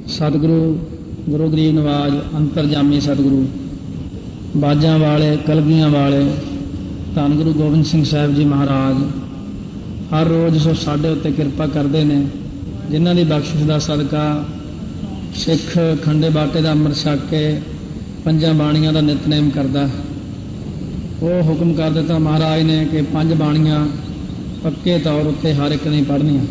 सतगुरु गुरु गरीब नवाज अंतरजामी सतगुरु बाजां वाले कलगियां वाले धन गुरु गोबिंद सिंह साहब जी महाराज हर रोज़ सो साडे उत्ते किरपा करते हैं, जिन्हां दी बख्शिश दा सदका सिख खंडे बाटे दा अमृत छक के पंजां बाणियां दा नितनेम करदा। वो हुक्म कर दिता महाराज ने कि 5 बाणियां पक्के तौर उत्ते हर एक ने पढ़नियां,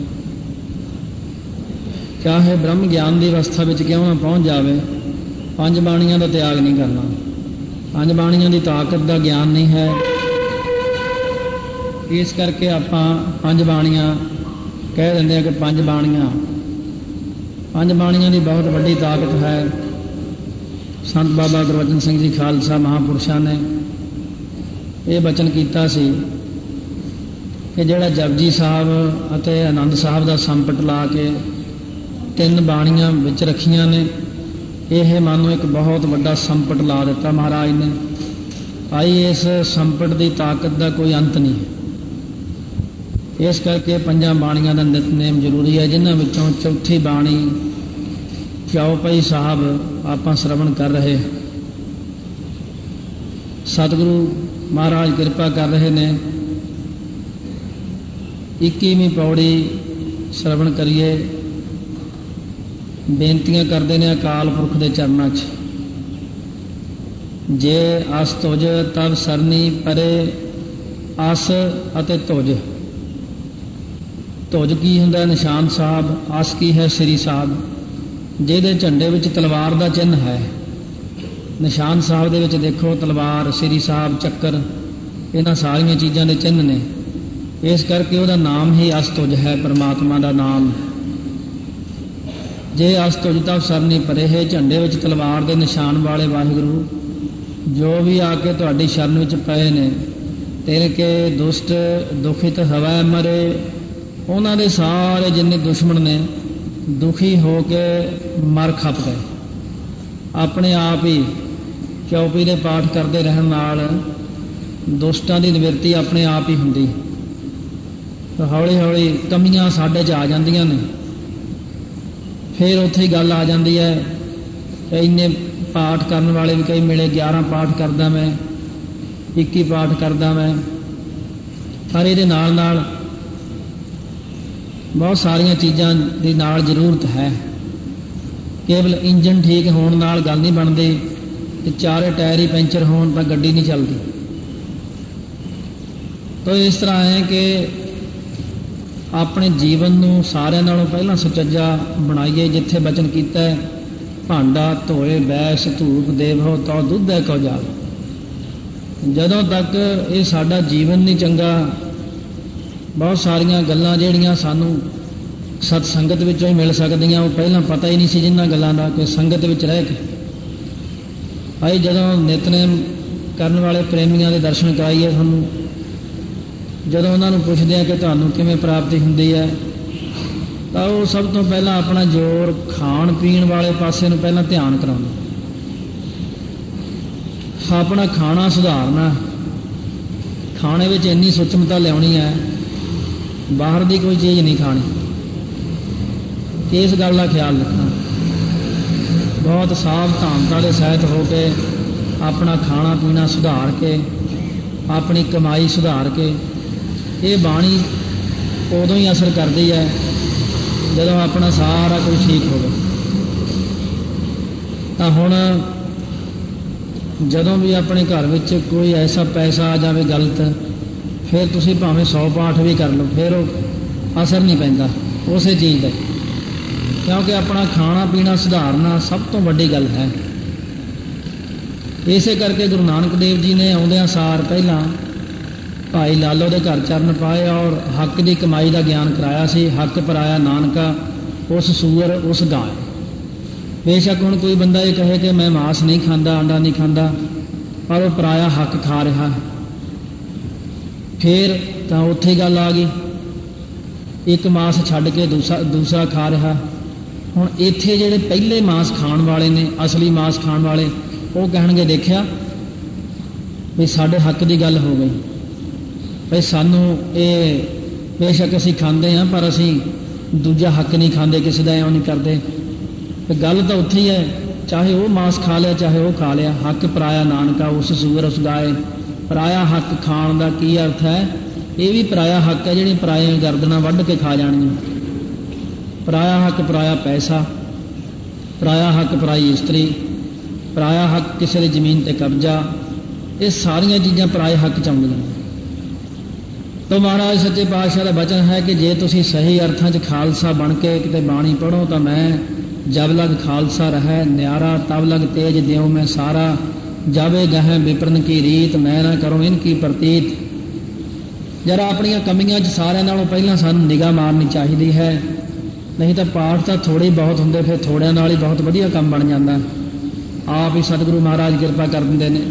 चाहे ब्रह्म ज्ञान की अवस्था में क्यों ना पहुँच जाए, 5 बाणियां का त्याग नहीं करना। 5 बाणियां की ताकत का ज्ञान नहीं है, इस करके आपां 5 बाणियां कह देंगे कि 5 बाणियां। 5 बाणियां की बहुत बड़ी ताकत है। संत बाबा गुरबचन सिंह जी खालसा महापुरुषों ने यह बचन किया सी कि जिहड़ा जपजी साहब अते आनंद साहब का संपट ला के 3 बाणियां विच रखियां ने, यह मानो एक बहुत बड़ा संपट ला दिता महाराज ने। भाई इस संपट की ताकत का कोई अंत नहीं है, इस करके 5 बाणियां का नितनेम जरूरी है, जिन्हां विचों चौथी बाणी चौपाई साहब आपां श्रवण कर रहे। सतगुरु महाराज कृपा कर रहे ने, 21वीं पौड़ी श्रवण करिए। बेनतियां करते हैं अकाल पुरख के चरणों च, जे अस तुझ तब सरनी परे अस अते तुझ। तुझ की हुंदा निशान साहब, अस की है श्री साहब, जिहदे झंडे विच तलवार का चिन्ह है। निशान साहब दे विच देखो तलवार, श्री साहब, चक्कर, इन्हां सारियां चीज़ां दे चिन्ह ने। इस करके उहदा नाम ही अस तुझ है, परमात्मा का नाम। जे अस तुझ तब सरनी परे है, झंडे विच तलवार के निशान वाले वाहिगुरू जो भी आके तुहाडी शरण विच पए ने, तेरे के दुष्ट दुखित हवै मरे, उन्हां दे सारे जिन्ने दुश्मन ने दुखी हो के मर खप गए। अपने आप ही चौपी दे पाठ करते रहन नाल दुष्टां दी निवृत्ति अपने आप ही हुंदी। तो हौली हौली कमियां साडे च आ जांदियां ने, फिर उत्थे ही गल आ जाती है। इन्ने पाठ करने वाले भी कई मिले, 11 पाठ करदा मैं, 21 पाठ करदा मैं, पर ये नाल नाल बहुत सारिया चीज़ां दी नाल जरूरत है। केवल इंजन ठीक होने नाल गल नहीं बनती, कि 4 टायर ही पैंचर होण तां गड्डी नहीं चलती। तो इस तरह है कि अपने जीवन नूं सारिਆਂ नालों पहलां सुचज्जा बनाइए, जिथे बचन कीता है भांडा धोए बैस धूप देवो तो दुध है को जाल। जदों तक ये साडा जीवन नहीं चंगा, बहुत सारिया गल्लां जिहड़ियां सानू सतसंगत विचों ही मिल सकदियां, वो पहलां पता ही नहीं सी जिन्हां गल्लां दा, कि संगत विच रह के। भाई जदों नितनेम करन वाले प्रेमियां दे दर्शन कराइए सानू, जदों उन्होंने पुछदे हैं कि तुहानूं किवें प्राप्ति हुंदी है, तो वो सब तो पहला अपना जोर खाण पीण वाले पासे नूं पहला ध्यान कराउंदे। अपना खाना सुधारना, खाने विच इन्नी सूक्ष्मता लियाउणी है, बाहर की कोई चीज़ नहीं खानी। इस गल का ख्याल रखना, बहुत सावधानता के सहित हो के अपना खाना पीना सुधार के, अपनी कमाई सुधार के। ये बाणी उदों ही असर करती है जदों अपना सारा कुछ ठीक हो। तो हुण जदों भी अपने घर में कोई ऐसा पैसा आ जाए गलत, फिर तुसीं भावें 100 पाठ भी कर लो, फिर वो असर नहीं पैंदा उस चीज़ का, क्योंकि अपना खाना पीना सुधारना सब तो वड्डी गल है। इसे करके गुरु नानक देव जी ने आउंदियां सार पहला भाई लालो के घर चरण पाए और हक की कमाई का ज्ञान कराया सी। हक पराया नानका उस सूअर उस गाय। बेशक हुण कोई बंदा ये कहे कि मैं मांस नहीं खाता, अंडा नहीं खाता, पर वो पराया हक खा रहा है, फिर तो उत्थे ही गल आ गई, एक मांस छड्ड के दूसरा खा रहा। हुण इत्थे जिहड़े पहले मांस खाण वाले ने, असली मांस खाण वाले, वो कहणगे देखिया भी साडे हक की गल हो गई, भाई सानू ये बेशक असीं खांदे हाँ, पर असीं दूजा हक नहीं खांदे, किसी का इउं नहीं करते। गल तो उत्थे ही है, चाहे वो मांस खा लिया चाहे वो खा लिया। हक पराया नानका उस सूर उस गाए। पराया हक खाण का की अर्थ है? ये भी पराया हक है जिहड़ी पराए गर्दना वढ़ के खा जाणियां। पराया हक पराया पैसा, पराया हक पराई स्त्री, पराया हक किसी की जमीन ते कब्जा, ये सारिया चीज़ां पराए हक च आउंदियां। तो महाराज सच्चे पातशाह का वचन है कि जे तुसी सही अर्थां च खालसा बन के किते बाणी पढ़ो तो मैं जब लग खालसा रहे न्यारा, तब लग तेज देव में सारा, जावे गह विप्रन की रीत, मैं ना करूँ इनकी प्रतीत। जरा अपनियां कमियां च सारिਆਂ नालों ਪਹਿਲਾਂ ਸਾਨੂੰ ਨਿਗਾਹ मारनी चाहिए है, नहीं तो पाठ तो थोड़े बहुत होंगे, फिर थोड़िया नाल ही बहुत वधिया काम बन जाता। आप ही सतगुरु महाराज कृपा कर देंगे ने।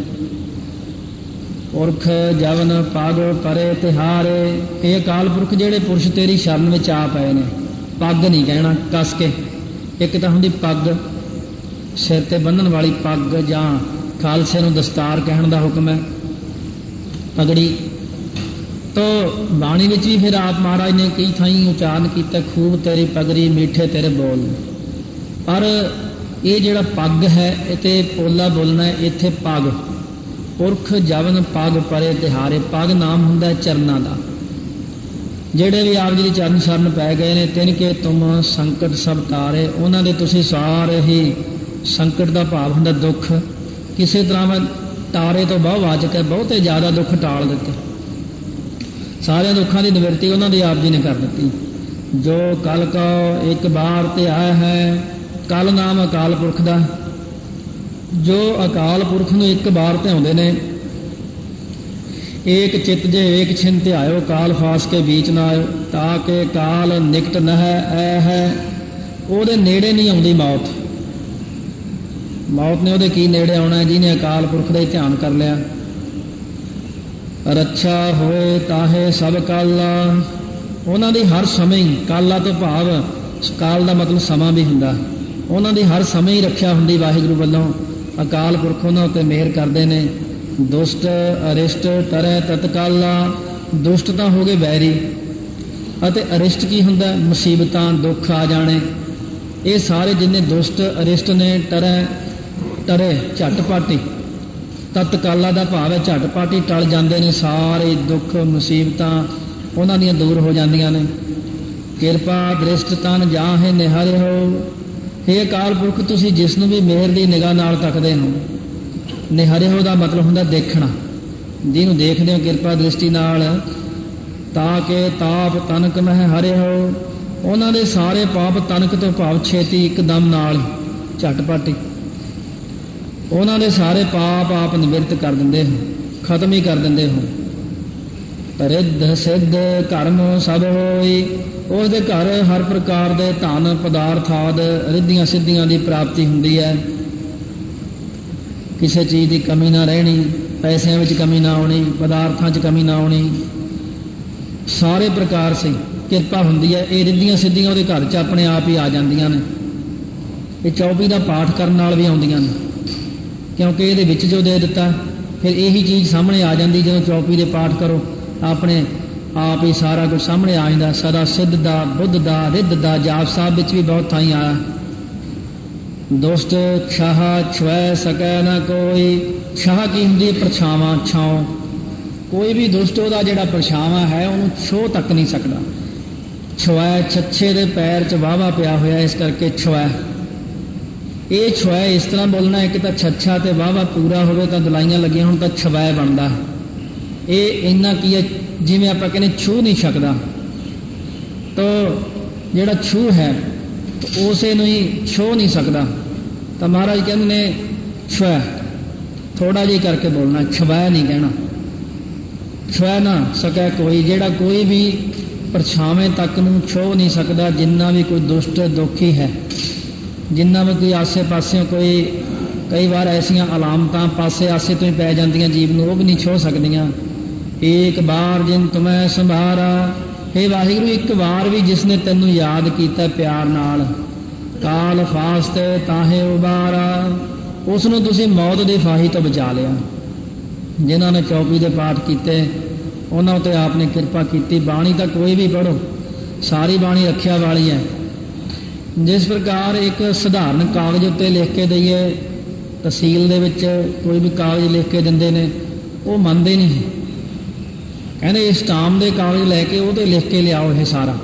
पुरख जवन पग परे तिहारे, ये अकाल पुरख जेड़े पुरुष तेरी शरण में आ पए ने, पग नहीं कहना कस के। एक तो होंदी पग सिर ते बन्नण वाली पग, जां खालसे नूं दस्तार कहण दा हुक्म है, पगड़ी। तो बाणी विच भी फिर आप महाराज ने कई थाई उचारण किया, खूब तेरी पगड़ी मीठे तेरे बोल। पर ये जिहड़ा पग है इत्थे पोला बोलना है, इत्थे पग। पुरख जवन पग परे तिहारे, पग नाम हुंदा है चरना का। ਜਿਹੜੇ भी आप जी चरण शरण पै गए ने, तिनके तुम संकट सब तारे, उन्होंने दे तुसी सारे ही संकट का भाव हुंदा दुख, किसी तरह मैं तारे तो बहुत आ चुका, बहुते ज़्यादा दुख टाल दिते। सारे दुखों की निवृत्ति उन्होंने आप जी ने कर दी। जो कल का एक बार ते आया है, कल नाम अकाल पुरख का। जो अकाल पुरख नूं एक बार ते आउंदे ने, एक चित जे एक छिन ते आयो, काल फास के बीच ना आयो, ताके काल निकट न है ऐ है। ਉਹਦੇ नेड़े नहीं आउंदी मौत। मौत ने ਉਹਦੇ की नेड़े आउणा है? जिन्हें अकाल पुरख ਦਾ ध्यान कर लिया। रक्षा होए ताहे सब काला, ਉਹਨਾਂ ਦੀ हर समय काला तो भाव काल ਦਾ मतलब समा भी ਹੁੰਦਾ, ਉਹਨਾਂ ਦੀ हर समय ही रक्षा ਹੁੰਦੀ वाहिगुरु ਵੱਲੋਂ। अकाल पुरख ਉਹਨਾਂ ਉੱਤੇ ਮਿਹਰ ਕਰਦੇ ਨੇ। दुष्ट अरिष्ट तरह तत्काला, दुष्ट तो हो गए बैरी, अते अरिष्ट की हुंदा? मुसीबत दुख आ जाने। ये सारे जिन्ने दुष्ट अरिष्ट ने, तरह तरे झटपट, तत्काला का भाव है झटपट ही टल जाते हैं। सारे दुख मुसीबत उन्हां दियां दूर हो जांदियां ने। किरपा दृष्ट तन जाहे निहारे हो, हे अकाल पुरख तुसी जिसनूं भी मेहर की निगाह नाल तकदे हो। निहरे हो का मतलब होंदा देखना, जिन्हों देखते हो किरपा दृष्टि नाल, ताके ताप तनक मह हरे हो। उन्हों दे सारे पाप तनक तो भाव छेती एकदम नाल झटपट ही उन्हों दे सारे पाप आप निवृत्त कर देंदे हो, खत्म ही कर देंदे हो। रिद्ध सिद्ध कर्म सब होई, उस दे घर हर प्रकार के धन पदार्थ आदि रिद्धियां सिद्धियां की प्राप्ति हुंदी है। किसी चीज़ की कमी ना रहनी, पैसों में कमी ना आनी, पदार्थों च कमी ना आनी, सारे प्रकार से किरपा हुंदी है। ये रिद्धियां सिद्धियां उहदे घर च अपने आप ही आ जांदियां ने। ये चौपी का पाठ करन नाल भी आउंदियां ने, क्योंकि ये विच जो दे दिता फिर यही चीज़ सामने आ जाती। जो चौपी के पाठ करो अपने आप ही सारा कुछ सामने आ जाता। सदा सिद्ध दा, बुद्ध दा, रिद्ध दा, जाप साहब विच भी बहुत थाई आया। दुष्ट छाह छुए सकै ना कोई, छाह की होंगी परछावां छाओ। कोई भी दुष्ट ਉਹਦਾ ਜਿਹੜਾ परछावां है ਉਹਨੂੰ ਛੋਹ तक नहीं सकता। छुए छच्छे ਦੇ पैर च वाहवा पिया होया, इस करके छुए। ये छुए इस तरह बोलना, एक तो छच्छा ते वाहवा पूरा होवे तो दलाइयां लगियां होण तां छुए बनदा। ये इन्ना की है जिवें आपां कहने छू नहीं सकदा। तो ਜਿਹੜਾ छू है तो उसे ही छो नहीं सकता। तो महाराज कहते ने छुआ, थोड़ा जी करके बोलना, छुआ नहीं कहना। छुआ ना सकै कोई, जेड़ा कोई भी परछावें तक नूं छो नहीं सकता। जिन्ना भी कोई दुष्ट दुखी है, जिन्ना भी कोई आसे पासे कोई कई बार ऐसियां अलामतां पासे आसे तो ही पै जांदियां जीव नूं, वो भी नहीं छो सकदियां। एक बार जिन तुम्हें संभारा, हे वाहिगुरू एक बार भी जिसने तेनू याद किया प्यार नाल, काल फासते ताहे उबारा, उसनों तुसी मौत की फाही तो बचा लिया। जिन्हों ने चौपी के पाठ किए उन्होंने तो आपने कृपा की। बाणी तो कोई भी पढ़ो, सारी बाणी रखिया वाली है। जिस प्रकार एक सधारण कागज उत्ते लिख के दईए, तहसील दे विच कोई भी कागज लिख के दिंदे ने, वो मनते नहीं, कहते स्टाम के कागज लैके वो तो लिख के लियाओ ये सारा।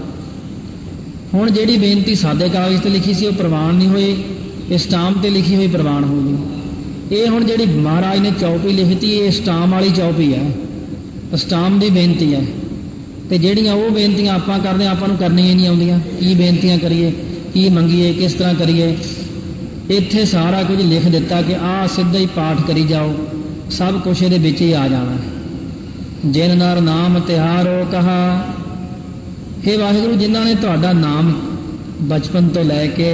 हुण जिहड़ी बेनती सादे कागज ते लिखी सी वो प्रवान नहीं होई, स्टाम ते लिखी हुई प्रवान हो गई। ये हुण जिहड़ी महाराज ने चौपी लिखती ये स्टाम वाली चौपी है, स्टाम की बेनती है। तो जिहड़ियां वो बेनतियां आपां करदे आपां नूं करनियां नहीं आउंदियां, की बेनतियां करिए, की मंगीए, किस तरह करिए। इत्थे सारा कुछ लिख दिता कि आ सीधा ही पाठ करी जाओ, सब कुछ ये विच ही आ जाना है। जिन नर नाम तिहारो कहा, हे वाहिगुरू जिन्हां ने तुहाडा नाम बचपन तो लैके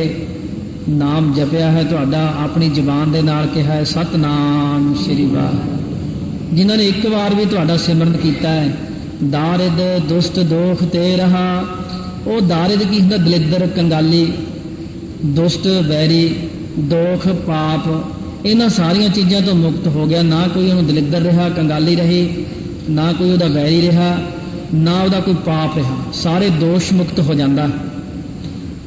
नाम जपिया है, तुहाडा अपनी जबान दे नाल कहा है सतनाम श्री वाहिगुरू, जिन्हां ने एक बार भी तुहाडा सिमरन किया है। दारिद दुष्ट दोख ते रहा, वो दारिद की हुंदा दलिद्र कंगाली, दुष्ट बैरी, दोख पाप, इन्हां सारियां चीज़ों तो मुक्त हो गया। ना कोई उन्होंने दलिद्र रहा, कंगाली रही, ना कोई उहदा बैरी रहा, ना उहदा कोई पाप रहा, सारे दोष मुक्त हो जाता।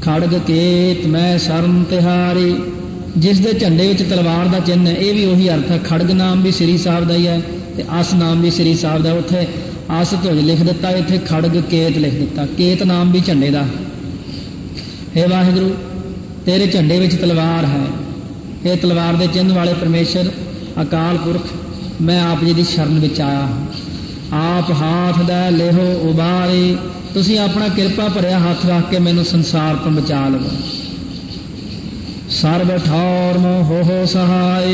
खड़ग केत मैं शरण तिहारी, जिस दे झंडे विच तलवार का चिन्ह है, ये भी उही अर्थ है। खड़ग नाम भी श्री साहब का ही है, तो अस नाम भी श्री साहब का। उत्थे अस ध्वज लिख दिता, इत्थे खड़ग केत लिख दिता, केत नाम भी झंडे का। हे वाहिगुरू तेरे झंडे विच तलवार है, ये तलवार के चिन्ह वाले परमेश्वर अकाल पुरख, मैं आप जी की शरण विच आया हूँ। आप हाथ दै लेहो उबारी, तुसी अपना किरपा भरिया हाथ रख के मैनू संसार तो बचा लवो। सर्व ठौर मोह हो सहाय,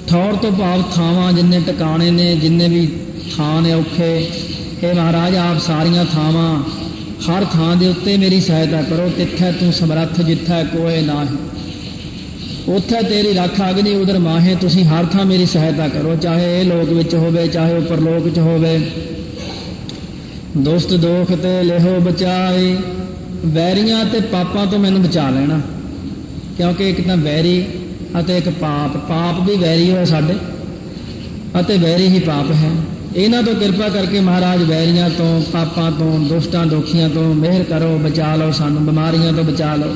ठौर तो भाव थावां जिन्ने टिकाणे ने, जिन्ने भी थां ने औखे, हे महाराज आप सारियां थावां हर थां दे उत्ते मेरी सहायता करो। तिथै तू समर्थ जिथै कोई ना है, उत्थे तेरी रख अग्नि उधर माहे, तुसी हर थां मेरी सहायता करो, चाहे ये लोक विच होवे चाहे वो परलोक च होवे। दुष्ट दोख ते लेहो बचाए, वैरियां ते पापां तो मैनू बचा लेना, क्योंकि एक तो वैरी अते एक पाप, पाप भी वैरी हो साडे अते वैरी ही पाप है। इन्हां तो कृपा करके महाराज वैरियां तो, पापां तो, दुष्टां दोखियां तो मेहर करो, बचा लो सानू, बीमारियां तो बचा लो।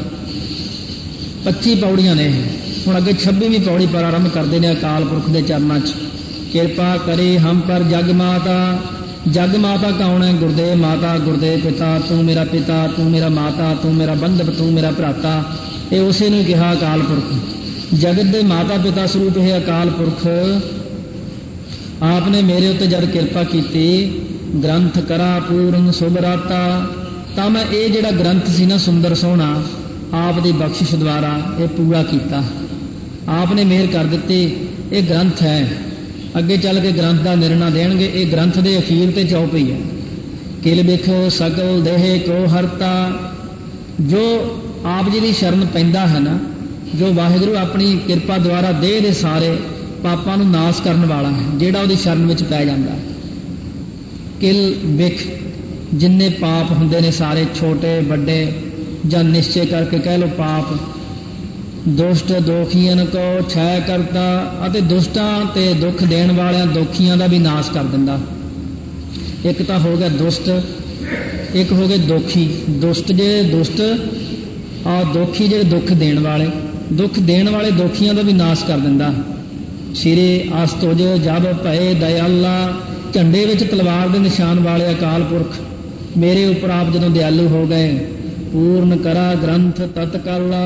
25 पौड़ियां ने, हुण अगे 26वीं पौड़ी पर आरंभ करते हैं अकाल पुरख के चरणों च। कृपा करी हम पर जग माता, जग माता कौन है? गुरदेव माता, गुरदेव पिता, तू मेरा पिता, तू मेरा माता, तू मेरा बंधव, तू मेरा भराता। ये उसे ने कहा अकाल पुरख, जगत के माता पिता स्वरूप है अकाल पुरख। आपने मेरे उत्ते जब कृपा की, ग्रंथ करा पूर्ण सुभराता, तो मैं ये जिहड़ा ग्रंथ सी ना सुंदर सोहना, आप दी बख्शिश द्वारा ये पूरा किया। आपने मेहर कर दी। ये ग्रंथ है, अगे चल के ग्रंथ का निर्णय देणगे। ये ग्रंथ के अखीर ते चौपई है, किल बिख सकल देह को हरता। जो आप जी की शरण पैंदा है ना, जो वाहिगुरू अपनी कृपा द्वारा देह दे सारे पापां नूं नाश करने वाला है, जिहड़ा उहदी शरण विच पै जांदा। किल बिख जिन्ने पाप हुंदे ने सारे, छोटे बड़े, ਜਾਂ निश्चय करके कह लो पाप। दुष्ट दोखियन को छय करता, ਅਤੇ दुष्टां ते दुख देण वालियां दोखियां का भी नाश कर दिंदा। एक तो हो गया दुष्ट, एक हो गए दोखी। दुष्ट जे दुष्ट आ दोखी जे दुख देण वाले, दुख देण वाले दोखियां का भी नाश कर दिंदा। सिरे अस्तुज जब भय दयाला, झंडे विच तलवार के निशान वाले अकाल पुरख मेरे उपर आप जदों दयालु हो गए। पूर्ण करा ग्रंथ तत्काला,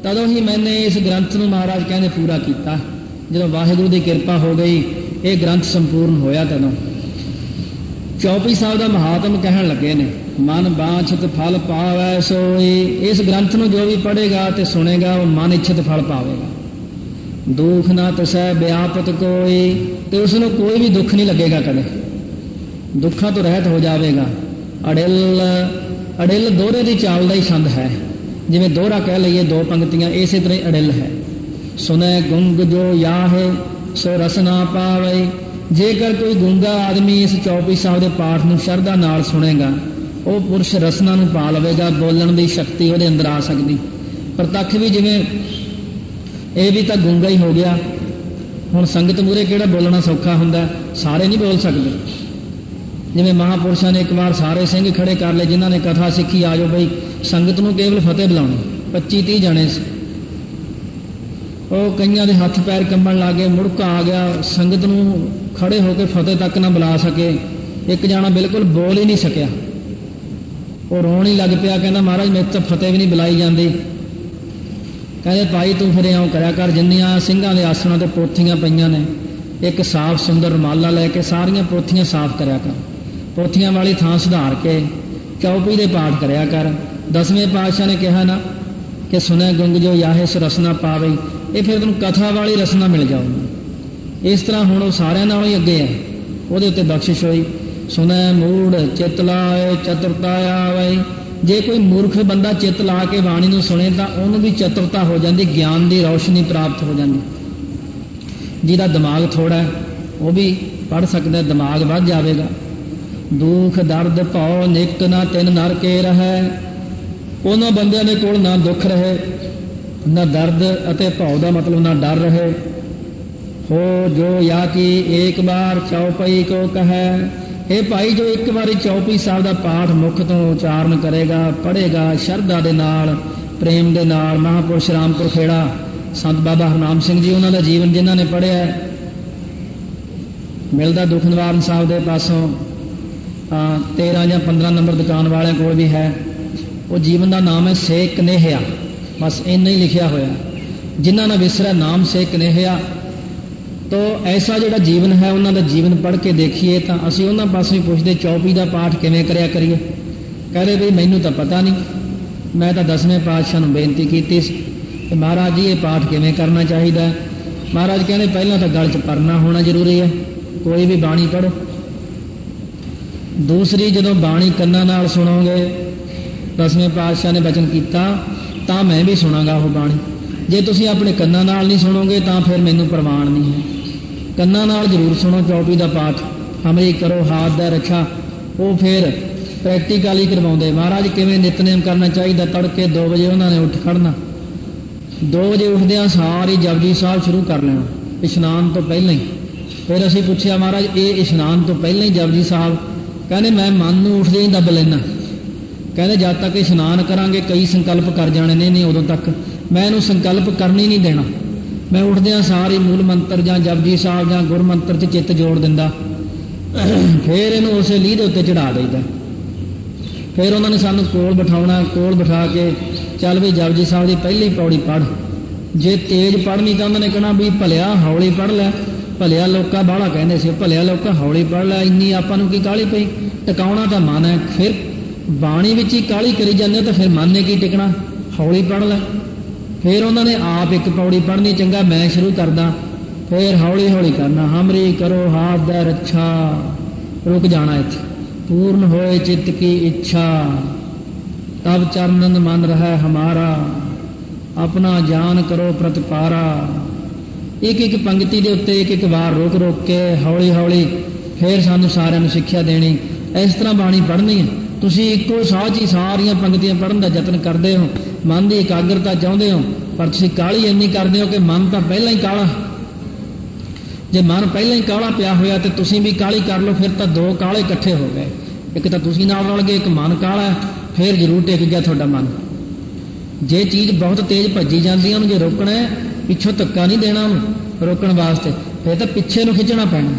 तदों ही मैंने इस ग्रंथ नूं महाराज कहने पूरा किया। जदों वाहिगुरू की कृपा हो गई, ये ग्रंथ संपूर्ण होया। तदों चौपई साहब का महात्म कहन लगे ने, मन बांछित फल पावै सोई। इस ग्रंथ नूं जो भी पढ़ेगा तो सुनेगा वो मन इच्छित फल पावेगा। दुख ना तसै व्यापत कोई, तो उसनों कोई भी दुख नहीं लगेगा, कदे दुखों तो रहत हो जाएगा। अड़िल, अड़िल दोहरे की चाल का ही छंद है, जिमें दोहरा कह लीए दो पंक्तियां, इस तरह ही अड़िल है। सुनै गुंग जो या है सो रस ना पावे। जेकर कोई गूंगा आदमी इस चौपई साहब के पाठ नूं शरधा नाल सुनेगा, वो पुरुष रसना नूं पा लवेगा, बोलण की शक्ति वो अंदर आ सकती। प्रतख भी जिमें ये भी तो गूंगा ही हो गया। हुण संगत मूहरे किहड़ा बोलना सौखा हुंदा, सारे नहीं बोल सकते। जिमें महापुरुषों ने एक बार सारे सिंह खड़े कर ले, जिन्होंने कथा सीखी, आ जाओ बई संगत नूं केवल फतेह बुलाउणी, 25-30 ਜਣੇ ਸੀ। ਉਹ ਕਈਆਂ ਦੇ ਹੱਥ ਪੈਰ ਕੰਬਣ ਲੱਗ ਗਏ, ਮੁੜਕਾ ਆ ਗਿਆ, ਸੰਗਤ ਨੂੰ ਖੜੇ ਹੋ ਕੇ ਫਤਿਹ ਤੱਕ ਨਾ ਬੁਲਾ ਸਕੇ। ਇੱਕ ਜਾਣਾ ਬਿਲਕੁਲ ਬੋਲ ਹੀ ਨਹੀਂ ਸਕਿਆ, ਉਹ ਰੋਣ ਹੀ ਲੱਗ ਪਿਆ, ਕਹਿੰਦਾ ਮਹਾਰਾਜ ਮੇਰੇ ਤਾਂ ਫਤਿਹ ਵੀ ਨਹੀਂ ਬੁਲਾਈ ਜਾਂਦੀ। ਕਹਿੰਦੇ ਭਾਈ ਤੂੰ ਫਿਰ ਇਉਂ ਕਰਿਆ ਕਰ, ਜਿੰਨੀਆਂ ਸਿੰਘਾਂ ਦੇ ਆਸਣਾਂ ਤੇ ਪੋਥੀਆਂ ਪਈਆਂ ਨੇ, ਇੱਕ ਸਾਫ਼ ਸੁੰਦਰ ਰੁਮਾਲਾ ਲੈ ਕੇ ਸਾਰੀਆਂ ਪੋਥੀਆਂ ਸਾਫ਼ ਕਰਿਆ ਕਰ, ਪੋਥੀਆਂ ਵਾਲੀ ਥਾਂ ਸੁਧਾਰ ਕੇ ਚੌਪਈ ਦੇ ਪਾਠ ਕਰਿਆ ਕਰ। 10ਵੇਂ ਪਾਤਸ਼ਾਹ ਨੇ ਕਿਹਾ ਨਾ ਕਿ ਸੁਣੈ ਗੁੰਗ ਜੋ ਯਾਹੇ ਸੋ ਰਸਨਾ ਪਾਵੇ, ਇਹ ਫਿਰ ਤੈਨੂੰ ਕਥਾ ਵਾਲੀ ਰਸਨਾ ਮਿਲ ਜਾਊਗੀ। ਇਸ ਤਰ੍ਹਾਂ ਹੁਣ ਉਹ ਸਾਰਿਆਂ ਨਾਲੋਂ ਹੀ ਅੱਗੇ ਹੈ, ਉਹਦੇ ਉੱਤੇ ਬਖਸ਼ਿਸ਼ ਹੋਈ। ਸੁਣੈ ਮੂੜ ਚਿੱਤ ਲਾਏ ਚਤੁਰਤਾ ਆਵੇ, ਜੇ ਕੋਈ ਮੂਰਖ ਬੰਦਾ ਚਿੱਤ ਲਾ ਕੇ ਬਾਣੀ ਨੂੰ ਸੁਣੇ ਤਾਂ ਉਹਨੂੰ ਵੀ ਚਤੁਰਤਾ ਹੋ ਜਾਂਦੀ, ਗਿਆਨ ਦੀ ਰੌਸ਼ਨੀ ਪ੍ਰਾਪਤ ਹੋ ਜਾਂਦੀ। ਜਿਹਦਾ ਦਿਮਾਗ ਥੋੜਾ ਹੈ ਉਹ ਵੀ ਪੜ੍ਹ ਸਕਦਾ, ਦਿਮਾਗ ਵੱਧ ਜਾਵੇਗਾ। ਦੁੱਖ ਦਰਦ ਭਉ ਨਿਕ ਨਾ ਤਿੰਨ ਨਰ ਕੇ ਰਹੈ, ਉਹਨਾਂ ਬੰਦਿਆਂ ਦੇ ਕੋਲ ਨਾ ਦੁੱਖ ਰਹੇ ਨਾ ਦਰਦ ਅਤੇ ਭਉ ਦਾ ਮਤਲਬ ਨਾ ਡਰ ਰਹੇ। ਹੋ ਜੋ ਯਾ ਕੀ ਏਕ ਬਾਰ ਚੌਪਈ ਕੋ ਕਹੈ, ਇਹ ਭਾਈ ਜੋ ਇੱਕ ਵਾਰੀ ਚੌਪਈ ਸਾਹਿਬ ਦਾ ਪਾਠ ਮੁਖ ਤੋਂ ਉਚਾਰਨ ਕਰੇਗਾ, ਪੜ੍ਹੇਗਾ ਸ਼ਰਧਾ ਦੇ ਨਾਲ, ਪ੍ਰੇਮ ਦੇ ਨਾਲ। ਮਹਾਂਪੁਰਸ਼ ਰਾਮਪੁਰ ਖੇੜਾ ਸੰਤ ਬਾਬਾ ਹਰਨਾਮ ਸਿੰਘ ਜੀ, ਉਹਨਾਂ ਦਾ ਜੀਵਨ ਜਿਨ੍ਹਾਂ ਨੇ ਪੜ੍ਹਿਆ ਮਿਲਦਾ ਦੁੱਖ ਨਿਵਾਰਨ ਸਾਹਿਬ ਦੇ ਪਾਸੋਂ 13 ਜਾਂ 15 ਨੰਬਰ ਦੁਕਾਨ ਵਾਲਿਆਂ ਕੋਲ ਵੀ ਹੈ। ਉਹ ਜੀਵਨ ਦਾ ਨਾਮ ਹੈ ਸੇ ਕਨੇਹਿਆ, ਬਸ ਇੰਨਾ ਹੀ ਲਿਖਿਆ ਹੋਇਆ। ਜਿਨ੍ਹਾਂ ਨੇ ਵਿਸਰਿਆ ਨਾਮ ਸੇ ਕਨੇਹਿਆ, ਤੋ ਐਸਾ ਜਿਹੜਾ ਜੀਵਨ ਹੈ ਉਹਨਾਂ ਦਾ ਜੀਵਨ ਪੜ੍ਹ ਕੇ ਦੇਖੀਏ ਤਾਂ ਅਸੀਂ ਉਹਨਾਂ ਪਾਸੋਂ ਹੀ ਪੁੱਛਦੇ ਚੌਪਈ ਦਾ ਪਾਠ ਕਿਵੇਂ ਕਰਿਆ ਕਰੀਏ। ਕਹਿੰਦੇ ਵੀ ਮੈਨੂੰ ਤਾਂ ਪਤਾ ਨਹੀਂ, ਮੈਂ ਤਾਂ 10ਵੇਂ ਪਾਤਸ਼ਾਹ ਨੂੰ ਬੇਨਤੀ ਕੀਤੀ ਸੀ ਕਿ ਮਹਾਰਾਜ ਜੀ ਇਹ ਪਾਠ ਕਿਵੇਂ ਕਰਨਾ ਚਾਹੀਦਾ। ਮਹਾਰਾਜ ਕਹਿੰਦੇ ਪਹਿਲਾਂ ਤਾਂ ਗਲ 'ਚ ਪਰਨਾ ਹੋਣਾ ਜ਼ਰੂਰੀ ਹੈ, ਕੋਈ ਵੀ ਬਾਣੀ ਪੜ੍ਹੋ। ਦੂਸਰੀ, ਜਦੋਂ ਬਾਣੀ ਕੰਨਾਂ ਨਾਲ ਸੁਣੋਗੇ, 10ਵੇਂ ਪਾਤਸ਼ਾਹ ਨੇ ਬਚਨ ਕੀਤਾ ਤਾਂ ਮੈਂ ਵੀ ਸੁਣਾਂਗਾ ਉਹ ਬਾਣੀ। ਜੇ ਤੁਸੀਂ ਆਪਣੇ ਕੰਨਾਂ ਨਾਲ ਨਹੀਂ ਸੁਣੋਗੇ ਤਾਂ ਫਿਰ ਮੈਨੂੰ ਪ੍ਰਵਾਨ ਨਹੀਂ ਹੈ। ਕੰਨਾਂ ਨਾਲ ਜ਼ਰੂਰ ਸੁਣੋ ਚੌਪਈ ਦਾ ਪਾਠ। ਹਮਰੀ ਕਰੋ ਹਾਥ ਦਾ ਰੱਛਾ, ਉਹ ਫਿਰ ਪ੍ਰੈਕਟੀਕਲ ਹੀ ਕਰਵਾਉਂਦੇ। ਮਹਾਰਾਜ ਕਿਵੇਂ ਨਿਤਨੇਮ ਕਰਨਾ ਚਾਹੀਦਾ। ਤੜਕੇ 2 ਵਜੇ ਉਹਨਾਂ ਨੇ ਉੱਠ ਖੜਨਾ, 2 ਵਜੇ ਉੱਠਦਿਆਂ ਸਾਰੀ ਜਪਜੀ ਸਾਹਿਬ ਸ਼ੁਰੂ ਕਰ ਲੈਣਾ ਇਸ਼ਨਾਨ ਤੋਂ ਪਹਿਲਾਂ ਹੀ। ਫਿਰ ਅਸੀਂ ਪੁੱਛਿਆ ਮਹਾਰਾਜ ਇਹ ਇਸ਼ਨਾਨ ਤੋਂ ਪਹਿਲਾਂ ਹੀ ਜਪਜੀ ਸਾਹਿਬ? ਕਹਿੰਦੇ ਮੈਂ ਮਨ ਨੂੰ ਉੱਠਦੇ ਹੀ ਦੱਬ ਲੈਣਾ। ਕਹਿੰਦੇ ਜਦ ਤੱਕ ਇਸ਼ਨਾਨ ਕਰਾਂਗੇ ਕਈ ਸੰਕਲਪ ਕਰ ਜਾਣੇ ਨੇ, ਨਹੀਂ ਉਦੋਂ ਤੱਕ ਮੈਂ ਇਹਨੂੰ ਸੰਕਲਪ ਕਰਨੀ ਨਹੀਂ ਦੇਣਾ। ਮੈਂ ਉੱਠਦਿਆਂ ਸਾਰੀ ਮੂਲ ਮੰਤਰ ਜਾਂ ਜਪਜੀ ਸਾਹਿਬ ਜਾਂ ਗੁਰ ਮੰਤਰ 'ਚ ਚਿੱਤ ਜੋੜ ਦਿੰਦਾ, ਫਿਰ ਇਹਨੂੰ ਉਸੇ ਲੀਹ ਦੇ ਉੱਤੇ ਚੜ੍ਹਾ ਦਈਦਾ। ਫਿਰ ਉਹਨਾਂ ਨੇ ਸਾਨੂੰ ਕੋਲ ਬਿਠਾਉਣਾ, ਕੋਲ ਬਿਠਾ ਕੇ ਚੱਲ ਵੀ ਜਪਜੀ ਸਾਹਿਬ ਦੀ ਪਹਿਲੀ ਪੌੜੀ ਪੜ੍ਹ। ਜੇ ਤੇਜ਼ ਪੜ੍ਹਨੀ ਤਾਂ ਉਹਨਾਂ ਨੇ ਕਹਿਣਾ ਵੀ ਭਲਿਆ ਹੌਲੀ ਪੜ੍ਹ ਲੈ। ਭਲਿਆ ਲੋਕਾਂ ਬਾਹਲਾ ਕਹਿੰਦੇ ਸੀ, ਭਲਿਆ ਲੋਕਾਂ ਹੌਲੀ ਪੜ੍ਹ ਲੈ, ਇੰਨੀ ਆਪਾਂ ਨੂੰ ਕੀ ਕਾਹਲੀ ਪਈ, ਟਿਕਾਉਣਾ ਤਾਂ ਮਨ ਹੈ। ਫਿਰ ਬਾਣੀ ਵਿੱਚ ਹੀ ਕਾਹਲੀ ਕਰੀ ਜਾਂਦੇ ਤਾਂ ਫਿਰ ਮਨ ਨੇ ਕੀ ਟਿਕਣਾ, ਹੌਲੀ ਪੜ੍ਹ ਲੈ। ਫਿਰ ਉਹਨਾਂ ਨੇ ਆਪ ਇੱਕ ਪੌੜੀ ਪੜ੍ਹਨੀ, ਚੰਗਾ ਮੈਂ ਸ਼ੁਰੂ ਕਰਦਾ, ਫਿਰ ਹੌਲੀ ਹੌਲੀ ਕਰਨਾ। ਹਮਰੀ ਕਰੋ ਹਾਥ ਦਾ ਰੱਛਾ, ਰੁਕ ਜਾਣਾ ਇੱਥੇ। ਪੂਰਨ ਹੋਏ ਚਿੱਤ ਕੀ ਇੱਛਾ, ਤਬ ਚਰਨਨ ਮਨ ਰਹਿ ਹਮਾਰਾ, ਆਪਣਾ ਜਾਨ ਕਰੋ ਪ੍ਰਤਪਾਰਾ। ਇੱਕ ਇੱਕ ਪੰਕਤੀ ਦੇ ਉੱਤੇ ਇੱਕ ਇੱਕ ਵਾਰ ਰੋਕ ਰੋਕ ਕੇ ਹੌਲੀ ਹੌਲੀ ਫਿਰ ਸਾਨੂੰ ਸਾਰਿਆਂ ਨੂੰ ਸਿੱਖਿਆ ਦੇਣੀ। ਇਸ ਤਰ੍ਹਾਂ ਬਾਣੀ ਪੜ੍ਹਨੀ ਹੈ। ਤੁਸੀਂ ਇੱਕੋ ਸਾਹ 'ਚ ਹੀ ਸਾਰੀਆਂ ਪੰਕਤੀਆਂ ਪੜ੍ਹਨ ਦਾ ਯਤਨ ਕਰਦੇ ਹੋ, ਮਨ ਦੀ ਇਕਾਗਰਤਾ ਚਾਹੁੰਦੇ ਹੋ, ਪਰ ਤੁਸੀਂ ਕਾਹਲੀ ਇੰਨੀ ਕਰਦੇ ਹੋ ਕਿ ਮਨ ਤਾਂ ਪਹਿਲਾਂ ਹੀ ਕਾਹਲਾ। ਜੇ ਮਨ ਪਹਿਲਾਂ ਹੀ ਕਾਹਲਾ ਪਿਆ ਹੋਇਆ ਤੇ ਤੁਸੀਂ ਵੀ ਕਾਹਲੀ ਕਰ ਲਓ, ਫਿਰ ਤਾਂ 2 ਕਾਹਲੇ ਇਕੱਠੇ ਹੋ ਗਏ। ਇੱਕ ਤਾਂ ਤੁਸੀਂ ਨਾਲ ਰਲ ਗਏ, ਇੱਕ ਮਨ ਕਾਹਲਾ, ਫਿਰ ਜ਼ਰੂਰ ਟਿਕ ਗਿਆ ਤੁਹਾਡਾ ਮਨ। ਜੇ ਚੀਜ਼ ਬਹੁਤ ਤੇਜ਼ ਭੱਜੀ ਜਾਂਦੀ ਹੈ, ਉਹਨੂੰ ਜੇ ਰੋਕਣਾ ਹੈ, ਪਿੱਛੋਂ ਧੱਕਾ ਨਹੀਂ ਦੇਣਾ ਉਹਨੂੰ ਰੋਕਣ ਵਾਸਤੇ, ਫਿਰ ਤਾਂ ਪਿੱਛੇ ਨੂੰ ਖਿੱਚਣਾ ਪੈਣਾ।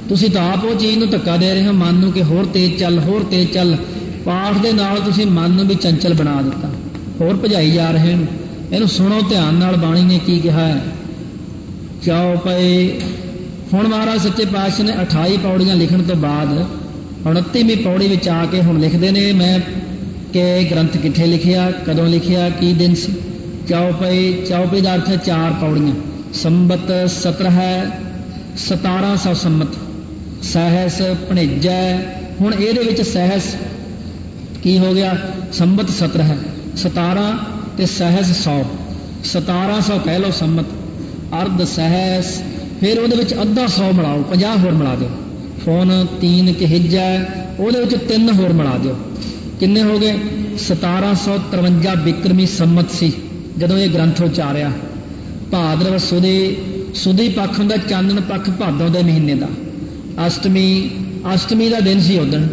ਤੁਸੀਂ ਤਾਂ ਆਪ ਉਹ ਚੀਜ਼ ਨੂੰ ਧੱਕਾ ਦੇ ਰਹੇ ਹੋ ਮਨ ਨੂੰ ਕਿ ਹੋਰ ਤੇਜ਼ ਚੱਲ, ਹੋਰ ਤੇਜ਼ ਚੱਲ। ਪਾਠ ਦੇ ਨਾਲ ਤੁਸੀਂ ਮਨ ਨੂੰ ਵੀ ਚੰਚਲ ਬਣਾ ਦਿੱਤਾ, ਹੋਰ ਭਜਾਈ ਜਾ ਰਹੇ ਹੋ। ਇਹਨੂੰ ਸੁਣੋ ਧਿਆਨ ਨਾਲ, ਬਾਣੀ ਨੇ ਕੀ ਕਿਹਾ ਹੈ। ਚੌਪਈ। ਹੁਣ ਮਹਾਰਾਜ ਸੱਚੇ ਪਾਤਸ਼ਾਹ ਨੇ 28 ਪੌੜੀਆਂ ਲਿਖਣ ਤੋਂ ਬਾਅਦ 29ਵੀਂ ਪੌੜੀ ਵਿੱਚ ਆ ਕੇ ਹੁਣ ਲਿਖਦੇ ਨੇ ਮੈਂ ਕਿ ਗ੍ਰੰਥ ਕਿੱਥੇ ਲਿਖਿਆ, ਕਦੋਂ ਲਿਖਿਆ, ਕੀ ਦਿਨ ਸੀ। ਚੌਪਈ, ਚੌਪਈ ਦਾ ਅਰਥ ਹੈ 4 ਪੌੜੀਆਂ। ਸੰਬਤ 17 ਹੈ, 1700 ਸੰਮਤ। ਸਹਿਸ ਭਣੇਜਾ। ਹੁਣ ਇਹਦੇ ਵਿੱਚ ਸਹਿਸ ਕੀ ਹੋ ਗਿਆ, ਸੰਬਤ 17 ਹੈ, 17 ਤੇ ਸਹਿਸ 100, 1700 ਕਹਿ ਲਓ ਸੰਮਤ। ਅਰਧ ਸਹਿਸ, ਫਿਰ ਉਹਦੇ ਵਿੱਚ ਅੱਧਾ 100 ਮਿਲਾਓ, 50 ਹੋਰ ਮਿਲਾ ਦਿਓ। ਫੋਨ 3 ਹਿੱਜਾ, ਉਹਦੇ ਵਿੱਚ 3 ਹੋਰ ਮਿਲਾ ਦਿਓ। ਕਿੰਨੇ ਹੋ ਗਏ, 1753 ਬਿਕਰਮੀ ਸੰਮਤ ਸੀ ਜਦੋਂ ਇਹ ਗ੍ਰੰਥ ਉਚਾਰਿਆ। ਭਾਦਰਵ ਸੁਦੀ ਪੱਖ ਹੁੰਦਾ, ਚਾਨਣ ਪੱਖ ਭਾਦੋਂ ਦੇ ਮਹੀਨੇ ਦਾ। ਅਸ਼ਟਮੀ ਦਾ ਦਿਨ ਸੀ ਉਦਣ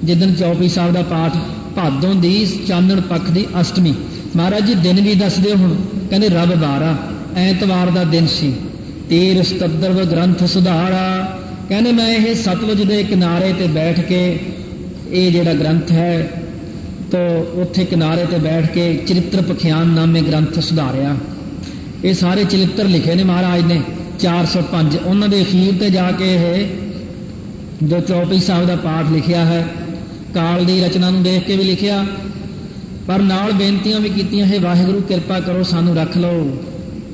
ਜਿੱਦਣ ਚੌਪਈ ਸਾਹਿਬ ਦਾ ਪਾਠ, ਭਾਦੋਂ ਦੀ ਚਾਨਣ ਪੱਖ ਦੀ ਅਸ਼ਟਮੀ। महाराज जी दिन भी दस दिओ हुण। कहंदे रब बारा ऐतवार का दिन सी, तीर सतद्रव ग्रंथ सुधारा। कहने मैं ये सतलुज के किनारे ते बैठ के ये जिहड़ा ग्रंथ है तो उत्थे किनारे ते बैठ के चरित्र पखियान नामे ग्रंथ सुधारिया। ये सारे चरित्र लिखे ने महाराज ने 405। उन्होंने दे अखीर ते जाके जो चौपई साहब का पाठ लिखिया है, काल की रचना नूं देख के भी लिखिया, पर नाल बेनतियां भी कीतियां है वाहिगुरू कृपा करो सानू रख लो,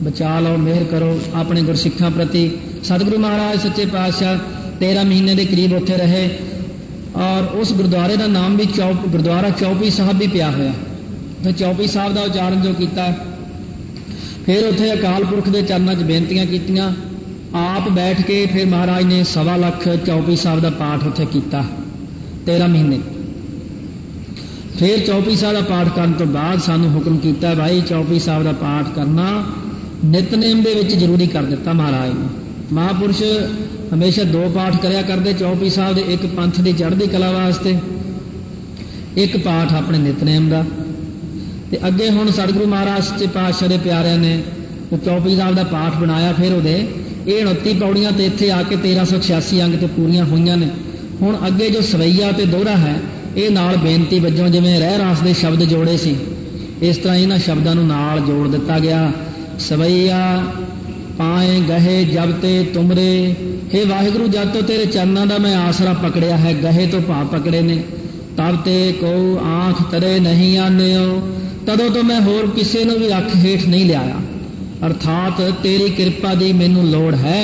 बचा लो, मेहर करो अपने गुरसिखां प्रति। सतगुरु महाराज सच्चे पातशाह 13 महीने के करीब उत्थे रहे और उस गुरुद्वारे का नाम भी गुरुद्वारा चौपई साहब भी पिया होया। तो चौपई साहब का उचारण जो किया, फिर उत्थे अकाल पुरख के चरणों च बेनतियां कीतियां, आप बैठ के फिर महाराज ने 1.25 लाख चौपई साहब का पाठ उत्थे कीता 13 महीने। फिर चौपई साहब का पाठ करने तो बाद सानू हुक्म किया भाई चौपई साहब का पाठ करना नितनेम दे विच जरूरी कर दिता महाराज ने। महापुरुष हमेशा 2 पाठ करया करते चौपई साहब के, एक पंथ की चढ़ती कला वास्ते, एक पाठ अपने नितनेम का। ते अगे हुण सतगुरु महाराज सच्चे पातशाह दे प्यारिਆਂ ने चौपई साहब का पाठ बनाया। फिर उहदे 29 पौड़ियां ते इत्थे आके 1386 अंग ते पूरीआं होईआं ने। हुण अगे जो सवैया ते दोहरा है ये नाल बेनती वजों जिवें रहर रास दे शब्द जोड़े सी, इस तरह इन्हां शब्दां नूं नाल जोड़ दिता गया। सवैया पाए गहे जब ते तुमरे, हे वाहिगुरू जब तो तेरे चरणों का मैं आसरा पकड़िया है, गहे तो भाव पकड़े ने, तब ते को आँख तरे नहीं आन्यो, तदों तो मैं होर किसी नूं भी अख हेठ नहीं लिया। अर्थात तेरी कृपा दी मैनू लोड़ है,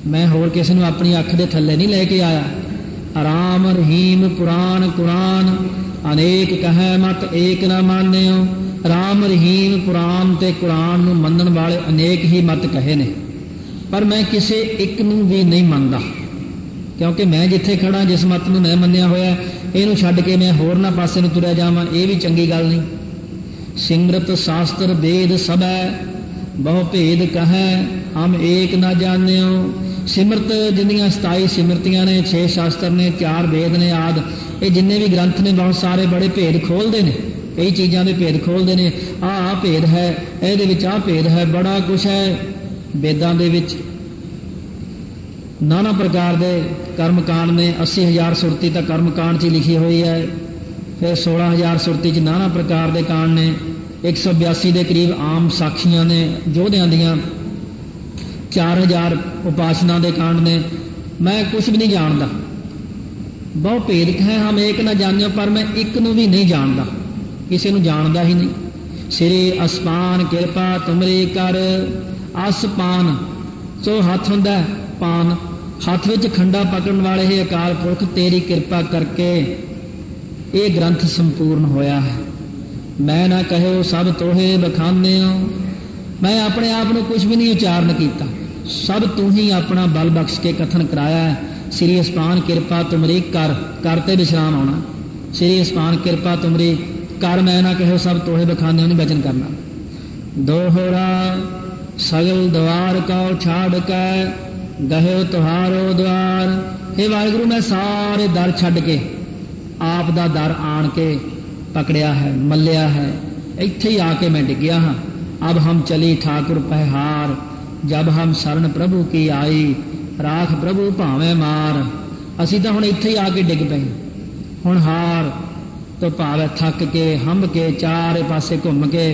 मैं होर किसी नूं अपनी अख दे थल्ले नहीं लेके आया। राम रहीम पुराण कुरान अनेक कहे मत एक न मान्यो। राम रहीम पुराण ते कुरान नूं मनण वाले अनेक ही मत कहे ने, पर मैं किसी एक नूं भी नहीं मनदा, क्योंकि मैं जिथे खड़ा जिस मत नूं मैं मन्निया होया इहनूं छड्ड के मैं होर ना पासे नूं तुरिया जावां, ये भी चंगी गल नहीं। सिमरत शास्त्र वेद सबै बहु भेद कहे हम एक ना जान्यो। सिमरत जिन्नियां 27 सिमरतियां ने, 6 शास्त्र ने, 4 वेद ने आदि, ये जिन्ने भी ग्रंथ ने बहुत सारे बड़े भेद खोलते हैं, कई चीज़ों के भेद खोलते हैं। आ भेद है, ये आ भेद है, बड़ा कुछ है वेदां दे विच। नाना प्रकार के कर्मकांड ने, 80,000 सुरती तक कर्मकांड च लिखी हुई है। फिर 16,000 सुरती च नाना प्रकार के कांड ने, 182 के करीब आम साखियां ने योधियां दियां, 4,000 उपासना के कांड ने। मैं कुछ भी नहीं जानता, बहुत भेद है, हम एक ना जानियो, पर मैं एक नूं भी नहीं जानता, किसी नूं जानदा ही नहीं। श्री असपान कृपा तुमरी कर, असपान सो हथ हुंदा पान, हथ विच खंडा पकड़न वाले ही अकाल पुरख तेरी कृपा करके ये ग्रंथ संपूर्ण होया है। मैं ना कहो सब तोहे बखाने हो, मैं अपने आप को कुछ भी नहीं उच्चारण किया, सब तू ही अपना बल बख्श के कथन कराया है। श्री असपान कृपा तुमरी कर, करते विश्राम आना। श्री असपान कृपा तुमरी कर, मैं ना कहो सब तोहे बखाने नहीं वचन करना। दोहरा सगल द्वार का छाड़ के गहे तुहारो द्वार, हे वाहिगुरू मैं सारे दर छड्ड के आप दा दर आन के पकड़िया है, मल्लिया है, इत्थे ही आके मैं डिग्या हाँ। अब हम चली ठाकुर पहार, जब हम शरण प्रभु की आई, राख प्रभु भावें मार। असी तो हुण इत्थे ही आके डिग पए, हुण हार तो भावे थक के हंब के चारे पासे घूम के,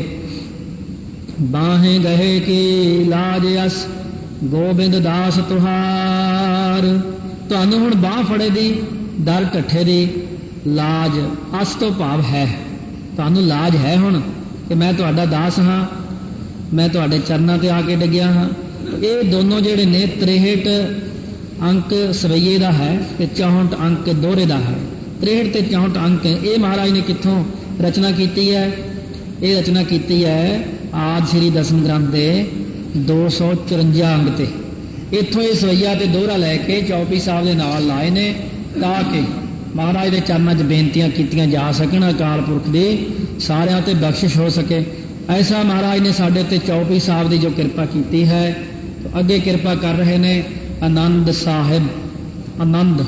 बाहें गहे की लाज अस गोबिंद दास तुहार। तुहानूं हुण बाह फड़े दी, दर ढट्ठे दी, लाज अस तो भाव है, तुहानूं लाज है हुण कि मैं तुहाडा दास हाँ, मैं तुहाडे चरनां ते आके डिग्या हाँ। ये दोनों जिहड़े ने 63 अंक सवैये दा है ते 64 अंक दोहरे दा है। 63 ते 64 अंक ये महाराज ने कित्थों रचना कीती है? ये रचना कीती है आदि श्री दसम ग्रंथ के 254 अंग ते। इत्थों ये सवैया ते दोहरा लैके चौपई साहब के नाल लाए ने ताकि महाराज के चरणों च बेनतियां कीतियां जा सकन, अकाल पुरख की सारियां ते बख्शिश हो सके। ऐसा महाराज ने साडे ते चौपई साहब की जो कृपा की है। तो अगे कृपा कर रहे ने आनंद साहिब, आनंद